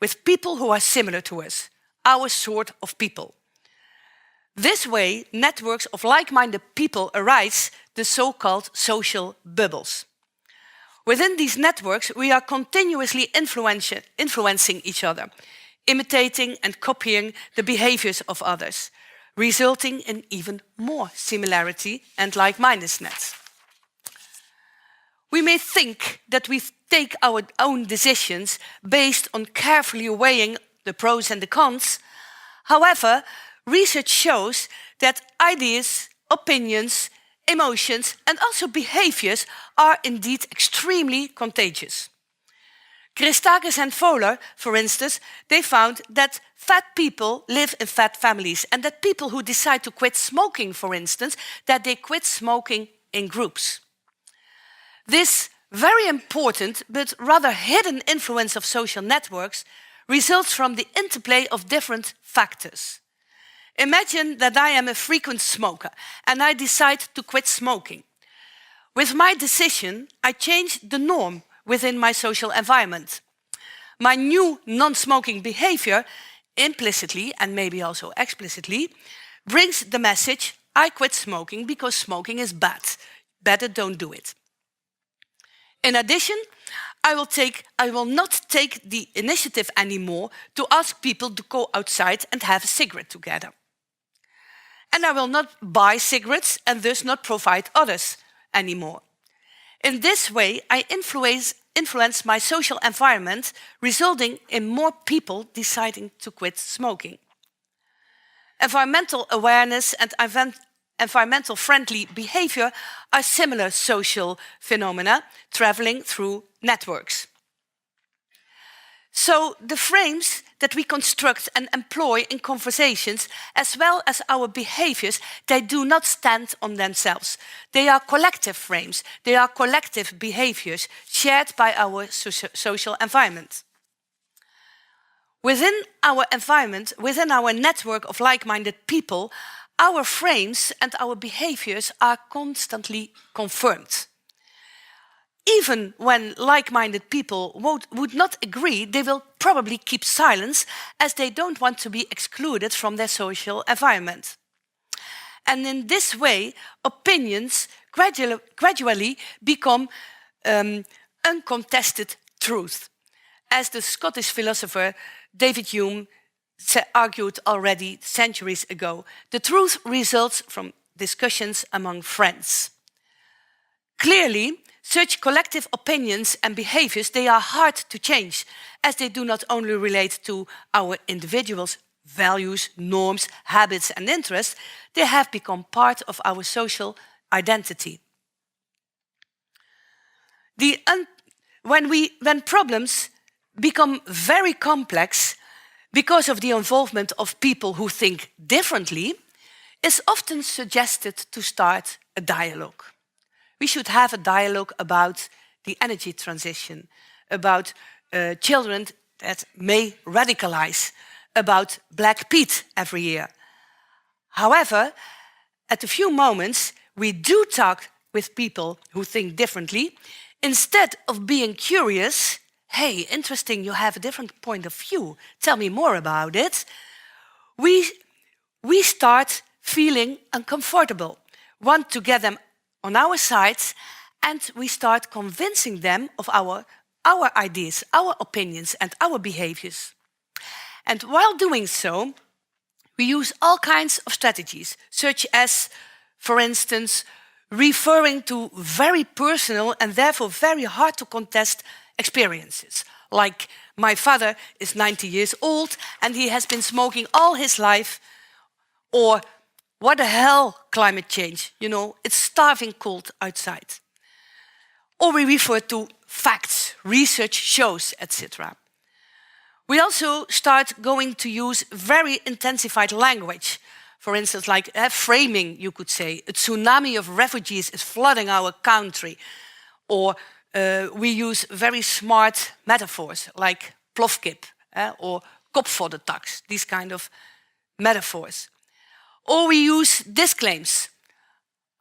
with people who are similar to us, our sort of people. This way, networks of like-minded people arise, the so-called social bubbles. Within these networks, we are continuously influencing each other, imitating and copying the behaviors of others, resulting in even more similarity and like-mindedness. We may think that we take our own decisions based on carefully weighing the pros and the cons. However, research shows that ideas, opinions, emotions, and also behaviors are indeed extremely contagious. Christakis and Fowler, for instance, they found that fat people live in fat families and that people who decide to quit smoking, for instance, that they quit smoking in groups. This very important but rather hidden influence of social networks results from the interplay of different factors. Imagine that I am a frequent smoker and I decide to quit smoking. With my decision, I change the norm within my social environment. My new non-smoking behavior, implicitly and maybe also explicitly, brings the message, I quit smoking because smoking is bad. Better don't do it. In addition, I will not take the initiative anymore to ask people to go outside and have a cigarette together. And I will not buy cigarettes and thus not provide others anymore. In this way, I influence my social environment, resulting in more people deciding to quit smoking. Environmental awareness and environmental friendly behavior are similar social phenomena traveling through networks. So the frames that we construct and employ in conversations, as well as our behaviors, they do not stand on themselves. They are collective frames. They are collective behaviors shared by our social environment. Within our environment, within our network of like-minded people, our frames and our behaviors are constantly confirmed. Even when like-minded people would not agree, they will probably keep silence as they don't want to be excluded from their social environment. And in this way, opinions gradually become uncontested truth. As the Scottish philosopher David Hume argued already centuries ago, the truth results from discussions among friends. Clearly, such collective opinions and behaviors, they are hard to change, as they do not only relate to our individuals' values, norms, habits and interests, they have become part of our social identity. When problems become very complex because of the involvement of people who think differently, it's often suggested to start a dialogue. We should have a dialogue about the energy transition, about children that may radicalize, about Black Pete every year. However, at a few moments, we do talk with people who think differently. Instead of being curious, hey, interesting, you have a different point of view, tell me more about it, we start feeling uncomfortable, want to get them on our sides, and we start convincing them of our ideas, our opinions, and our behaviors. And while doing so, we use all kinds of strategies, such as, for instance, referring to very personal and therefore very hard to contest experiences. Like, my father is 90 years old and he has been smoking all his life, or what the hell, climate change, you know, it's starving cold outside. Or we refer to facts, research shows, etc. We also start going to use very intensified language. For instance, like framing, you could say, a tsunami of refugees is flooding our country. Or we use very smart metaphors like plofkip or kopvoddentax, these kind of metaphors. Or we use disclaims.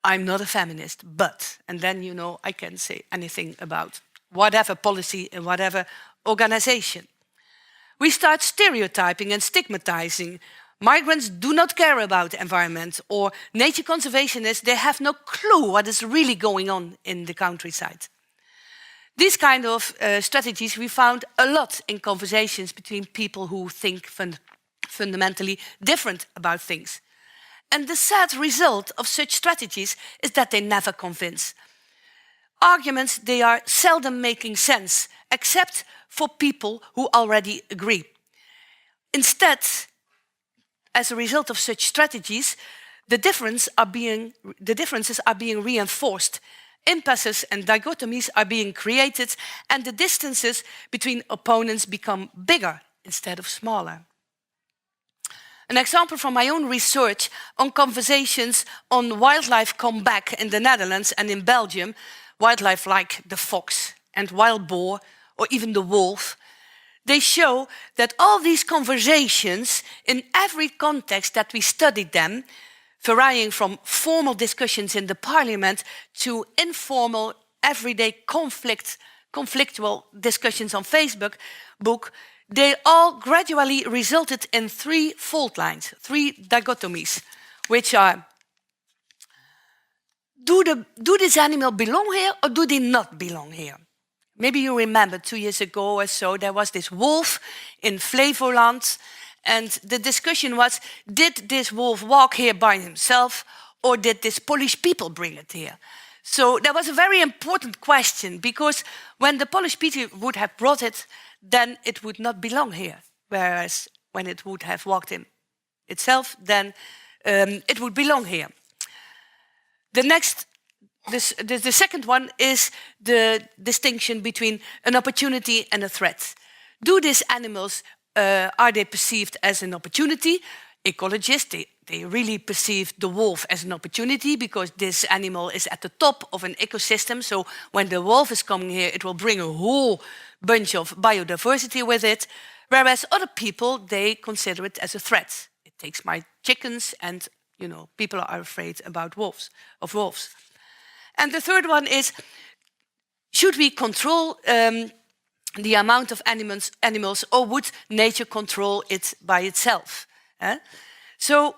I'm not a feminist, but, and then, you know, I can say anything about whatever policy and whatever organization. We start stereotyping and stigmatizing. Migrants do not care about the environment, or nature conservationists, they have no clue what is really going on in the countryside. These kind of strategies we found a lot in conversations between people who think fundamentally different about things. And the sad result of such strategies is that they never convince. Arguments, they are seldom making sense, except for people who already agree. Instead, as a result of such strategies, the differences are being reinforced. Impasses and dichotomies are being created, and the distances between opponents become bigger instead of smaller. An example from my own research on conversations on wildlife comeback in the Netherlands and in Belgium, wildlife like the fox and wild boar or even the wolf, they show that all these conversations, in every context that we studied them, varying from formal discussions in the parliament to informal, everyday conflictual discussions on Facebook, they all gradually resulted in 3 fault lines, 3 dichotomies, which are, do this animal belong here or do they not belong here? maybe you remember 2 years ago or so, there was this wolf in Flevoland, and the discussion was, did this wolf walk here by himself, or did these Polish people bring it here? So that was a very important question, because when the Polish people would have brought it, then it would not belong here. Whereas when it would have walked in itself, then it would belong here. The second one is the distinction between an opportunity and a threat. Do these animals, are they perceived as an opportunity? Ecologists, they really perceive the wolf as an opportunity because this animal is at the top of an ecosystem. So when the wolf is coming here, it will bring a whole bunch of biodiversity with it. Whereas other people, they consider it as a threat. It takes my chickens, and people are afraid about wolves. And the third one is, should we control the amount of animals, or would nature control it by itself? So,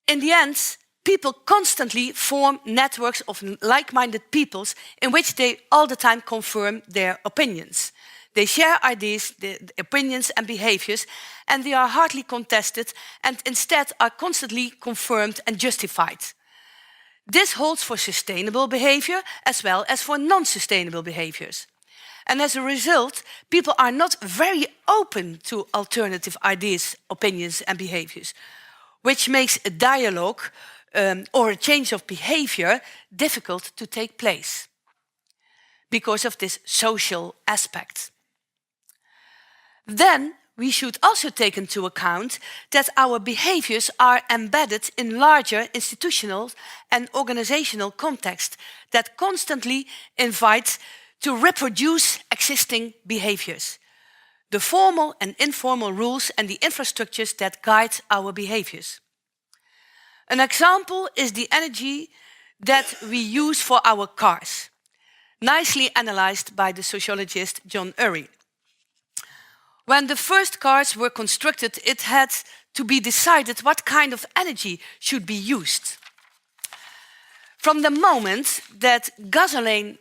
in the end, people constantly form networks of like-minded peoples in which they all the time confirm their opinions. They share ideas, the opinions and behaviors, and they are hardly contested and instead are constantly confirmed and justified. This holds for sustainable behavior as well as for non-sustainable behaviors. And as a result, people are not very open to alternative ideas, opinions and behaviors, which makes a dialogue or a change of behavior difficult to take place because of this social aspect. Then we should also take into account that our behaviors are embedded in larger institutional and organizational context that constantly invite to reproduce existing behaviors, the formal and informal rules and the infrastructures that guide our behaviors. An example is the energy that we use for our cars, nicely analyzed by the sociologist John Urry. When the first cars were constructed, it had to be decided what kind of energy should be used. From the moment that gasoline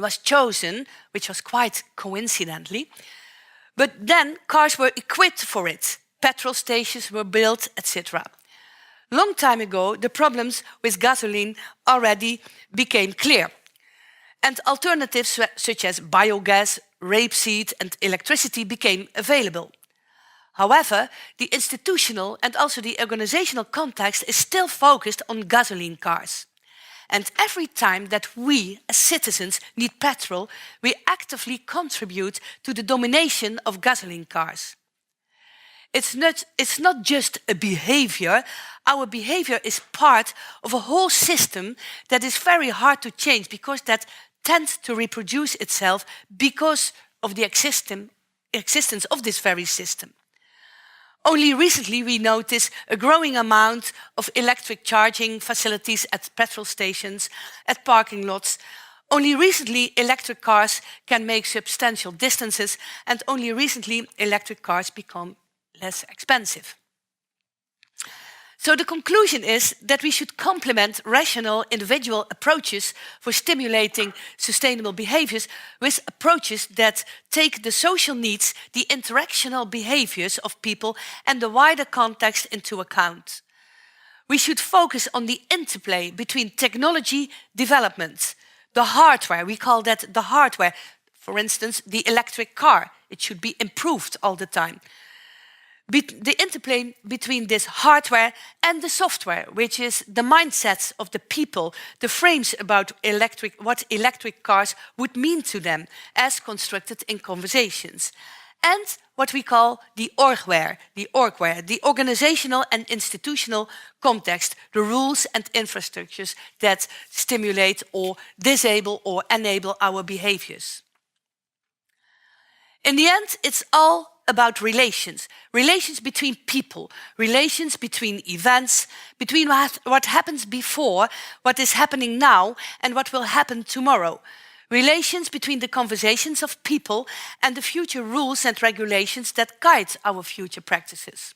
was chosen, which was quite coincidentally, but then cars were equipped for it. Petrol stations were built, etc. Long time ago, the problems with gasoline already became clear. And alternatives such as biogas, rapeseed and electricity became available. However, the institutional and also the organizational context is still focused on gasoline cars. And every time that we, as citizens, need petrol, we actively contribute to the domination of gasoline cars. It's not just a behavior. Our behavior is part of a whole system that is very hard to change because that tends to reproduce itself because of the existence of this very system. Only recently we notice a growing amount of electric charging facilities at petrol stations, at parking lots. Only recently electric cars can make substantial distances, and only recently electric cars become less expensive. So the conclusion is that we should complement rational individual approaches for stimulating sustainable behaviors with approaches that take the social needs, the interactional behaviors of people and the wider context into account. We should focus on the interplay between technology development, the hardware, we call that the hardware. For instance, the electric car, it should be improved all the time. The interplay between this hardware and the software, which is the mindsets of the people, the frames about what electric cars would mean to them as constructed in conversations. And what we call the orgware, the organizational and institutional context, the rules and infrastructures that stimulate or disable or enable our behaviors. In the end, it's all about relations. Relations between people, relations between events, between what happens before, what is happening now, and what will happen tomorrow. Relations between the conversations of people and the future rules and regulations that guide our future practices.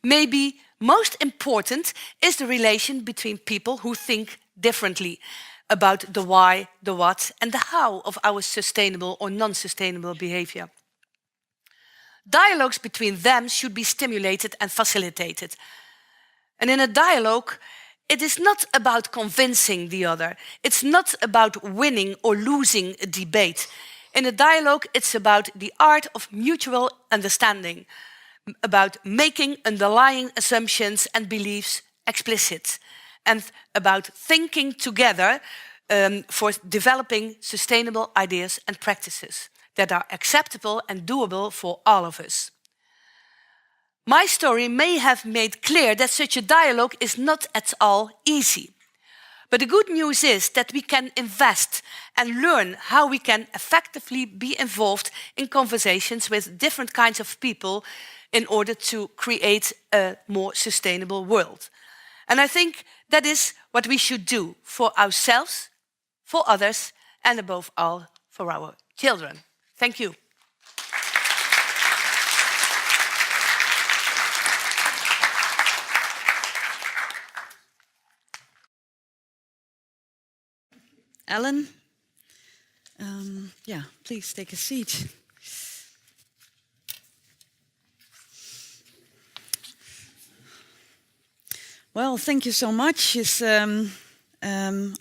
Maybe most important is the relation between people who think differently about the why, the what, and the how of our sustainable or non-sustainable behavior. Dialogues between them should be stimulated and facilitated. And in a dialogue, it is not about convincing the other. It's not about winning or losing a debate. In a dialogue, it's about the art of mutual understanding, about making underlying assumptions and beliefs explicit, and about thinking together for developing sustainable ideas and practices that are acceptable and doable for all of us. My story may have made clear that such a dialogue is not at all easy. But the good news is that we can invest and learn how we can effectively be involved in conversations with different kinds of people in order to create a more sustainable world. And I think that is what we should do for ourselves, for others, and above all, for our children. Thank you. Alan, yeah, please take a seat. Well, thank you so much.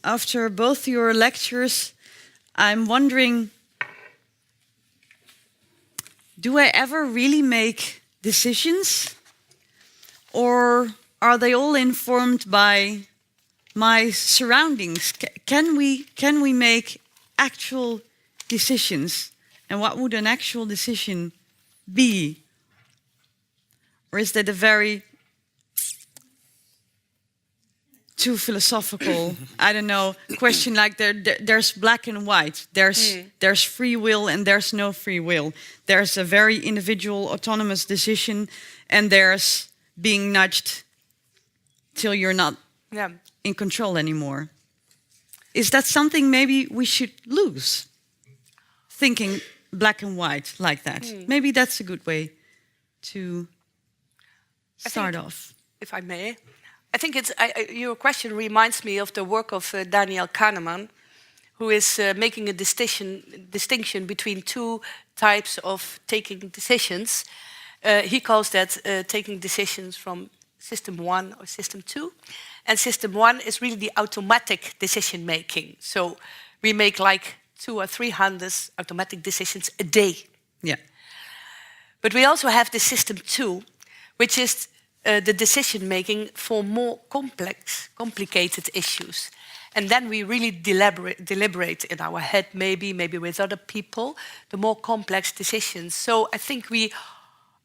After both your lectures, I'm wondering, do I ever really make decisions? Or are they all informed by my surroundings? Can we make actual decisions? And what would an actual decision be? Or is that a very too philosophical, I don't know, question? Like there's black and white. There's free will and there's no free will. There's a very individual autonomous decision, and there's being nudged till you're not in control anymore. Is that something maybe we should lose? Thinking black and white like that. Maybe that's a good way to start off. If I may, I think your question reminds me of the work of Daniel Kahneman, who is making a distinction between two types of taking decisions. He calls that taking decisions from system 1 or system 2. And system 1 is really the automatic decision making. So we make like 200 or 300 automatic decisions a day. Yeah. But we also have the system 2, which is the decision making for more complicated issues. And then we really deliberate in our head, maybe with other people, the more complex decisions. So I think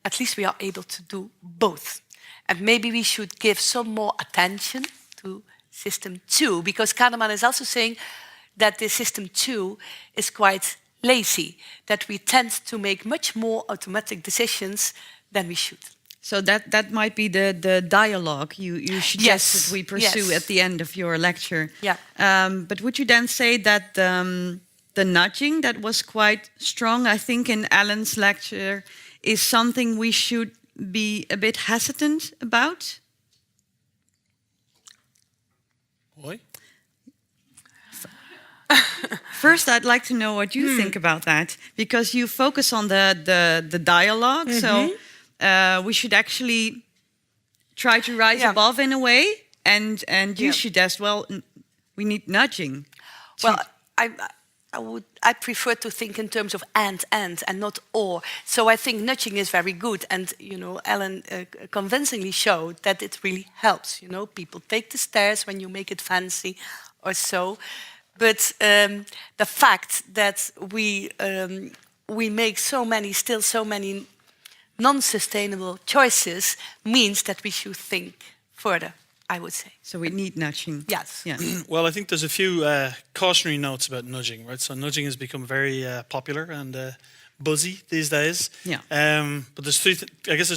at least we are able to do both. And maybe we should give some more attention to system 2, because Kahneman is also saying that the system 2 is quite lazy, that we tend to make much more automatic decisions than we should. So that might be the dialogue you suggested we pursue at the end of your lecture. Yeah. But would you then say that the nudging that was quite strong, I think, in Alan's lecture, is something we should be a bit hesitant about? Why? First, I'd like to know what you think about that, because you focus on the dialogue. So we should actually try to rise above in a way, and you suggest, well, we need nudging. Well, I prefer to think in terms of and not or. So I think nudging is very good, and Alan convincingly showed that it really helps. People take the stairs when you make it fancy, or so. But the fact that we make so many non-sustainable choices means that we should think further, I would say. So we need nudging. Yes. Yeah. Well, I think there's a few cautionary notes about nudging, right? So nudging has become very popular and buzzy these days. Yeah. But there's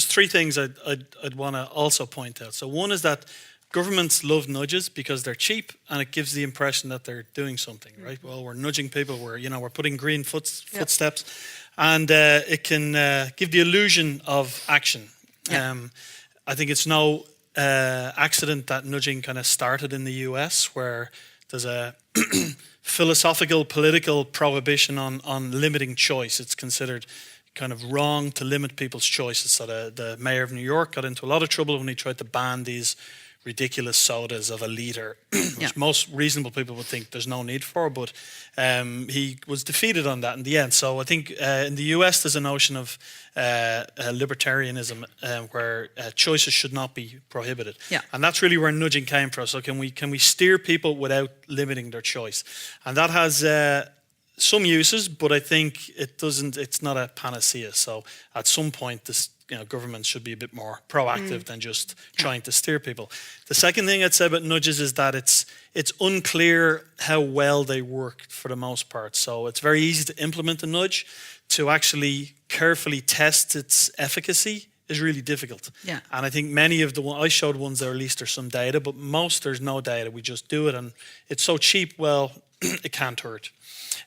three things I'd want to also point out. So one is that governments love nudges because they're cheap and it gives the impression that they're doing something, right? Well, we're nudging people. We're putting green footsteps, and it can give the illusion of action. I think it's no accident that nudging kind of started in the US, where there's a philosophical, political prohibition on limiting choice. It's considered kind of wrong to limit people's choices. So the mayor of New York got into a lot of trouble when he tried to ban these ridiculous sodas of a litre, which most reasonable people would think there's no need for, but he was defeated on that in the end. So I think in the US there's a notion of libertarianism where choices should not be prohibited. Yeah. And that's really where nudging came from. So can we steer people without limiting their choice? And that has some uses, but I think it's not a panacea. So at some point governments should be a bit more proactive than just trying to steer people. The second thing I'd say about nudges is that it's unclear how well they work for the most part. So it's very easy to implement a nudge. To actually carefully test its efficacy is really difficult. Yeah. And I think many of the ones, I showed ones that at least there's some data, but most there's no data. We just do it and it's so cheap, well, it can't hurt.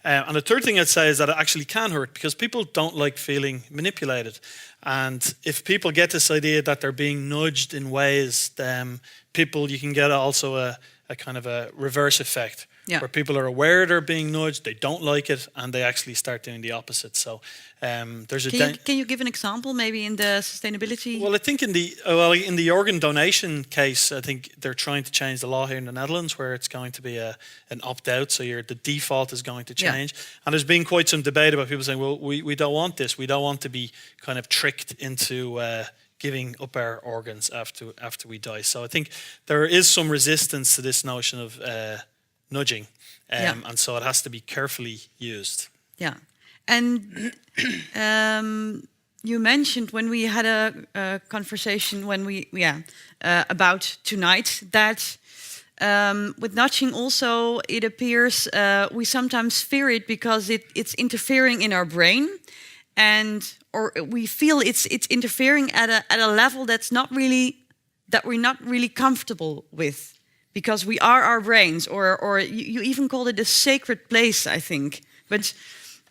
And the third thing I'd say is that it actually can hurt because people don't like feeling manipulated. And if people get this idea that they're being nudged in ways, then you can get also a kind of a reverse effect. Yeah. Where people are aware they're being nudged, they don't like it, and they actually start doing the opposite. So there's Can you give an example, maybe in the sustainability? Well, I think in the organ donation case, I think they're trying to change the law here in the Netherlands, where it's going to be an opt-out, so the default is going to change. Yeah. And there's been quite some debate about people saying, well, we don't want this. We don't want to be kind of tricked into giving up our organs after we die. So I think there is some resistance to this notion of nudging, and so it has to be carefully used. Yeah, and you mentioned when we had a conversation about tonight that with nudging also it appears we sometimes fear it because it's interfering in our brain, or we feel it's interfering at a level that we're not really comfortable with. Because we are our brains, or you even called it a sacred place, I think. But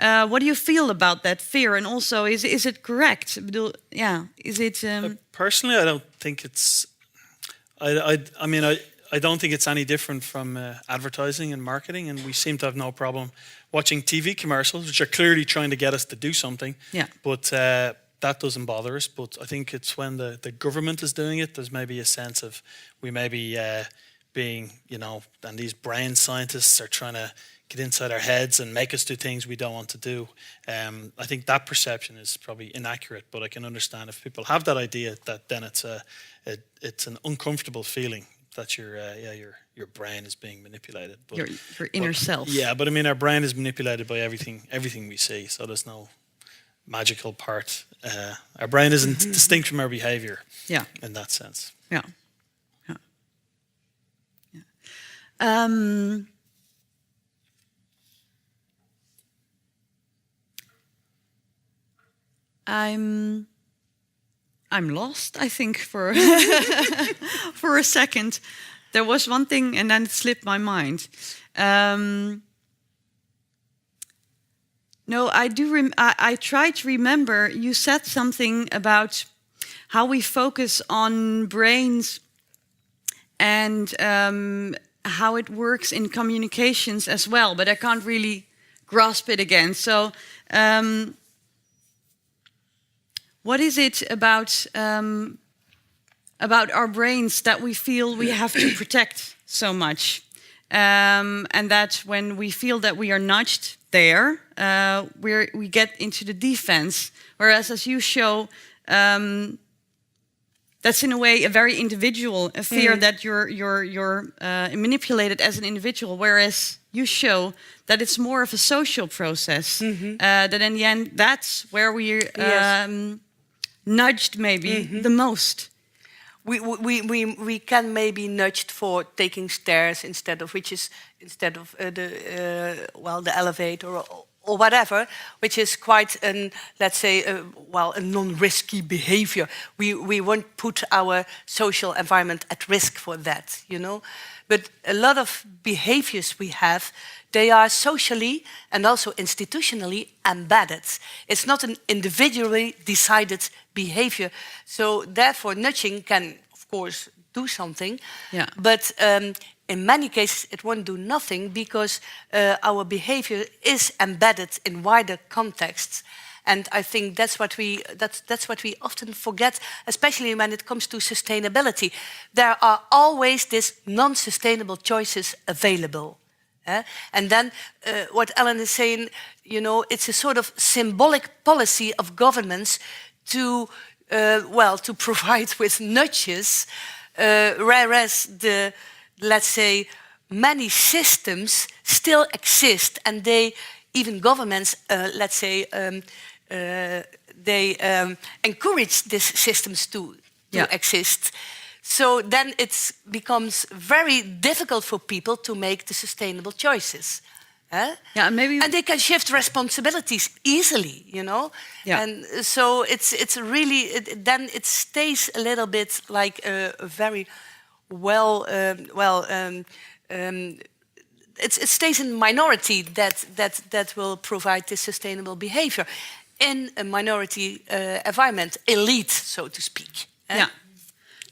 what do you feel about that fear? And also, is it correct? Is it? Personally, I don't think it's. I don't think it's any different from advertising and marketing, and we seem to have no problem watching TV commercials, which are clearly trying to get us to do something. Yeah. But that doesn't bother us. But I think it's when the government is doing it, there's maybe a sense of we maybe. Being, and these brain scientists are trying to get inside our heads and make us do things we don't want to do. I think that perception is probably inaccurate, but I can understand if people have that idea that then it's an uncomfortable feeling that your brain is being manipulated. But, your inner self. Yeah, but I mean our brain is manipulated by everything we see, so there's no magical part. Our brain isn't distinct from our behavior. Yeah. In that sense. Yeah. I'm lost, I think, for for a second. There was one thing and then it slipped my mind. No, I do. I try to remember. You said something about how we focus on brains and how it works in communications as well, but I can't really grasp it again. So, what is it about our brains that we feel we have to protect so much, and that when we feel that we are nudged there, we get into the defense. Whereas, as you show. That's in a way a very individual fear that you're manipulated as an individual, whereas you show that it's more of a social process. That in the end, that's where we nudged maybe the most. We can maybe nudged for taking stairs instead of the elevator or whatever, which is quite a non-risky behavior. We won't put our social environment at risk for that, But a lot of behaviors we have, they are socially and also institutionally embedded. It's not an individually decided behavior. So therefore, nudging can, of course, do something. Yeah. But in many cases it won't do nothing because our behavior is embedded in wider contexts. And I think that's what we often forget, especially when it comes to sustainability. There are always these non-sustainable choices available. And then what Alan is saying, it's a sort of symbolic policy of governments to provide with nudges, whereas let's say, many systems still exist, and even governments, they encourage these systems to exist. So then it becomes very difficult for people to make the sustainable choices. And they can shift responsibilities easily, And so it's really then it stays a little bit like a very it stays in minority that will provide this sustainable behavior in a minority environment, elite, so to speak. Yeah,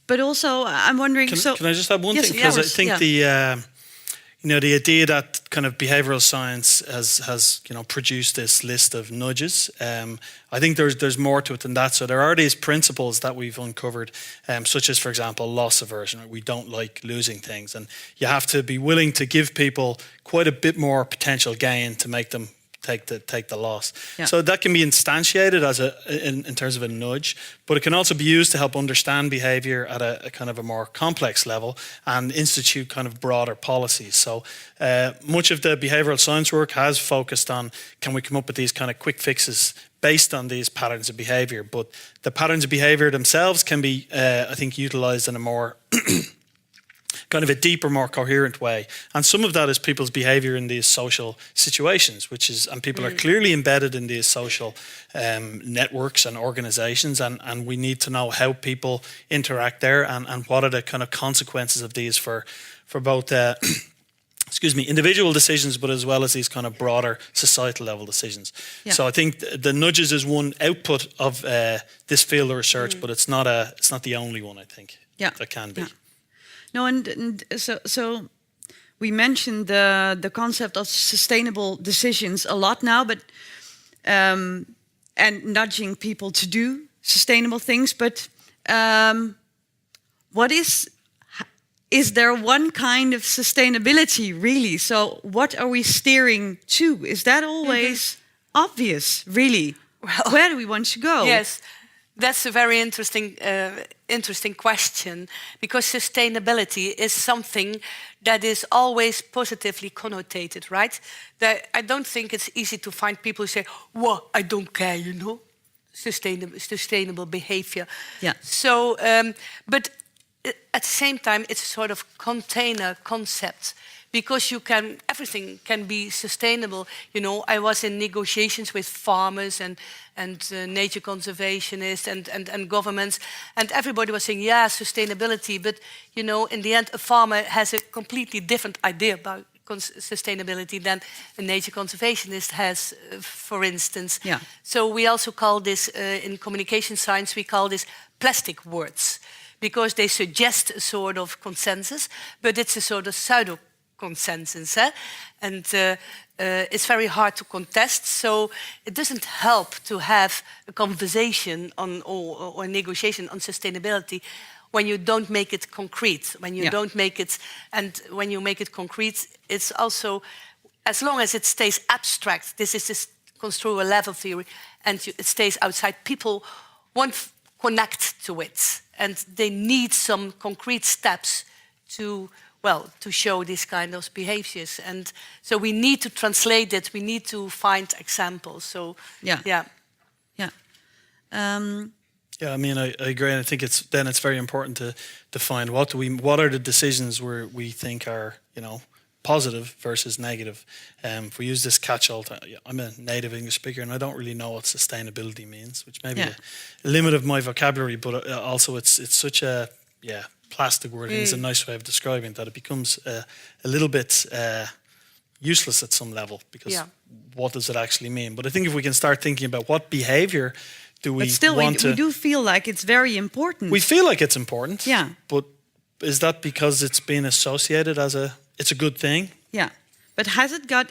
but also I'm wondering. Can I just add one thing? Because I think the idea that kind of behavioral science has produced this list of nudges. I think there's more to it than that. So there are these principles that we've uncovered, such as, for example, loss aversion. We don't like losing things, and you have to be willing to give people quite a bit more potential gain to make them take the loss. Yeah. So that can be instantiated as in terms of a nudge, but it can also be used to help understand behavior at a kind of a more complex level and institute kind of broader policies. So much of the behavioral science work has focused on, can we come up with these kind of quick fixes based on these patterns of behavior? But the patterns of behavior themselves can be, I think, utilized in a more kind of a deeper, more coherent way. And some of that is people's behavior in these social situations, and people are clearly embedded in these social networks and organizations, and we need to know how people interact there and what are the kind of consequences of these for both individual decisions, but as well as these kind of broader societal level decisions. Yeah. So I think the nudges is one output of this field of research, but it's not the only one, I think, that can be. Yeah. No, and so we mentioned the concept of sustainable decisions a lot now, but and nudging people to do sustainable things. But what is there one kind of sustainability really? So what are we steering to? Is that always obvious, really? Well, where do we want to go? Yes. That's a very interesting question, because sustainability is something that is always positively connotated, right? I don't think it's easy to find people who say, "Well, I don't care," sustainable behavior. Yeah. So, but at the same time, it's a sort of container concept, because everything can be sustainable. I was in negotiations with farmers and nature conservationists and governments, and everybody was saying, yeah, sustainability, but in the end, a farmer has a completely different idea about sustainability than a nature conservationist has, for instance. Yeah. So we also call this, in communication science, we call this plastic words, because they suggest a sort of consensus, but it's a sort of pseudo consensus, and it's very hard to contest. So it doesn't help to have a conversation or a negotiation on sustainability when you don't make it concrete. When you don't make it, and when you make it concrete, it's also, as long as it stays abstract. This is this Construal level theory, and it stays outside. People won't connect to it, and they need some concrete steps to show this kind of behaviors. And so we need to translate it. We need to find examples. So, yeah. I mean, I agree. And I think it's very important to define what are the decisions where we think are, positive versus negative. If we use this catch-all, I'm a native English speaker and I don't really know what sustainability means, which may be a limit of my vocabulary, but also it's such a, plastic wording is a nice way of describing that it becomes a little bit useless at some level, because what does it actually mean? But I think if we can start thinking about what behavior do we want to... we do feel like it's very important. We feel like it's important, but is that because it's been associated as it's a good thing? Yeah, but has it got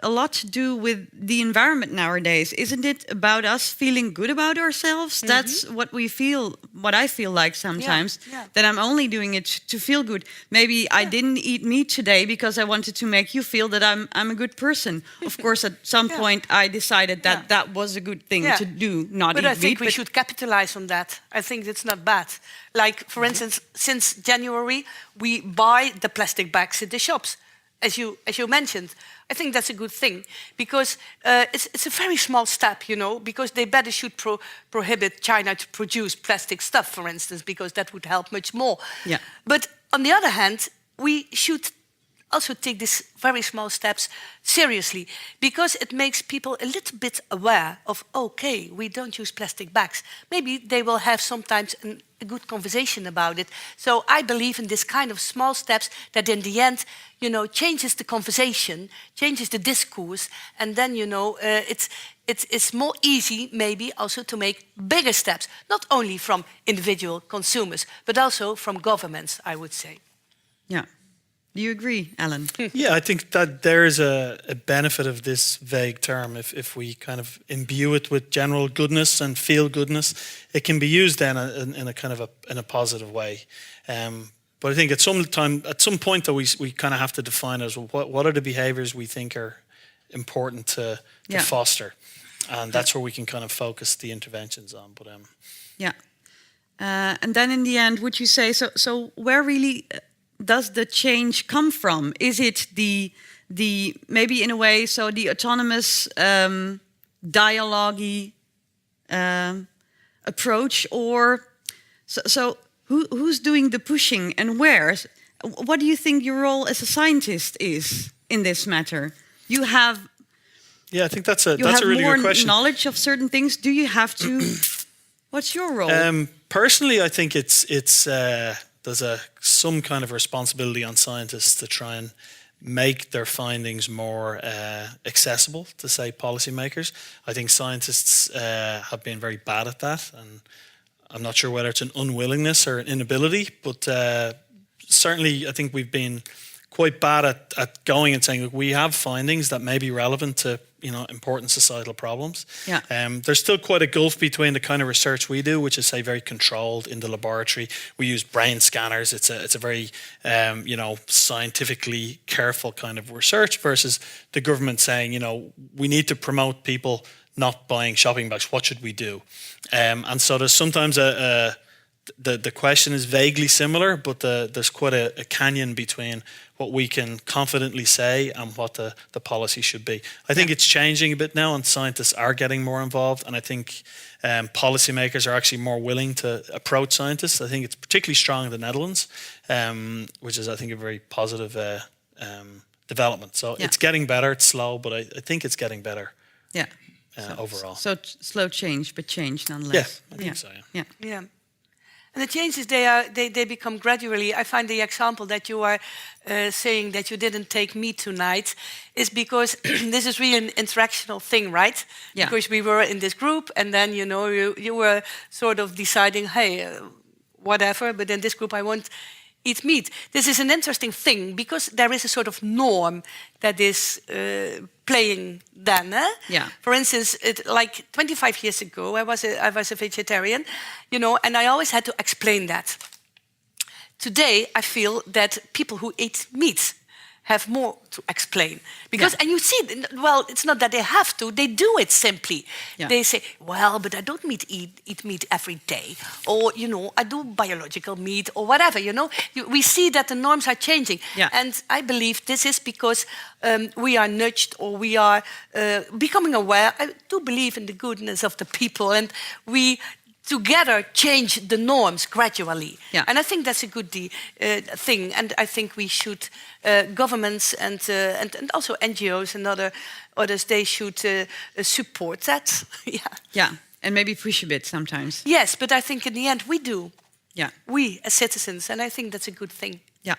a lot to do with the environment nowadays? Isn't it about us feeling good about ourselves? That's what we feel, what I feel like sometimes, that I'm only doing it to feel good. Maybe I didn't eat meat today because I wanted to make you feel that I'm a good person. Of course, at some point I decided that that was a good thing to do, not eat meat. But I think we should capitalize on that. I think it's not bad. Like, for instance, since January, we buy the plastic bags in the shops. As you mentioned, I think that's a good thing, because it's a very small step, because they better should prohibit China to produce plastic stuff, for instance, because that would help much more. Yeah. But on the other hand, we should also take these very small steps seriously, because it makes people a little bit aware of, okay, we don't use plastic bags. Maybe they will have sometimes a good conversation about it. So I believe in this kind of small steps that in the end, changes the conversation, changes the discourse, and then, it's more easy maybe also to make bigger steps, not only from individual consumers, but also from governments, I would say. Yeah. Do you agree, Alan? Yeah, I think that there is a benefit of this vague term. If we kind of imbue it with general goodness and feel goodness, it can be used then in a kind of in a positive way. But I think at some point that we kind of have to define as what are the behaviors we think are important to foster, and that's where we can kind of focus the interventions on. But and then in the end, would you say so? Where really does the change come from? Is it the maybe in a way, so the autonomous dialogue-y approach, or so who's doing the pushing and where? What do you think your role as a scientist is in this matter? You have I think that's a really good question. Knowledge of certain things. Do you have to? What's your role? Personally, I think there's some kind of responsibility on scientists to try and make their findings more accessible to, say, policymakers. I think scientists have been very bad at that, and I'm not sure whether it's an unwillingness or an inability, but certainly I think we've been quite bad at going and saying, look, we have findings that may be relevant to important societal problems. There's still quite a gulf between the kind of research we do, which is, say, very controlled in the laboratory. We use brain scanners. It's a very scientifically careful kind of research, versus the government saying, we need to promote people not buying shopping bags. What should we do? And so there's sometimes the question is vaguely similar, but there's quite a canyon between what we can confidently say and what the policy should be. I think it's changing a bit now, and scientists are getting more involved, and I think policymakers are actually more willing to approach scientists. I think it's particularly strong in the Netherlands, which is, I think, a very positive development. So it's getting better. It's slow, but I think it's getting better. Overall. So slow change, but change nonetheless. I think so. Yeah. And the changes, they become gradually. I find the example that you are saying that you didn't take meat tonight is because this is really an interactional thing, right? Yeah. Because we were in this group, and then you were sort of deciding, hey, whatever. But in this group, I won't eat meat. This is an interesting thing because there is a sort of norm that is playing then. For instance, like 25 years ago, I was a vegetarian, and I always had to explain that. Today, I feel that people who eat meat have more to explain. Because, and you see, well, it's not that they have to, they do it simply. They say, well, but I don't eat meat every day. Or, I do biological meat or whatever, We see that the norms are changing. And I believe this is because we are nudged, or we are becoming aware. I do believe in the goodness of the people, and we together change the norms gradually. And I think that's a good thing. And I think we should, governments and also NGOs and others, they should support that. And maybe push a bit sometimes. Yes, but I think in the end we do. Yeah. We as citizens, and I think that's a good thing. Yeah.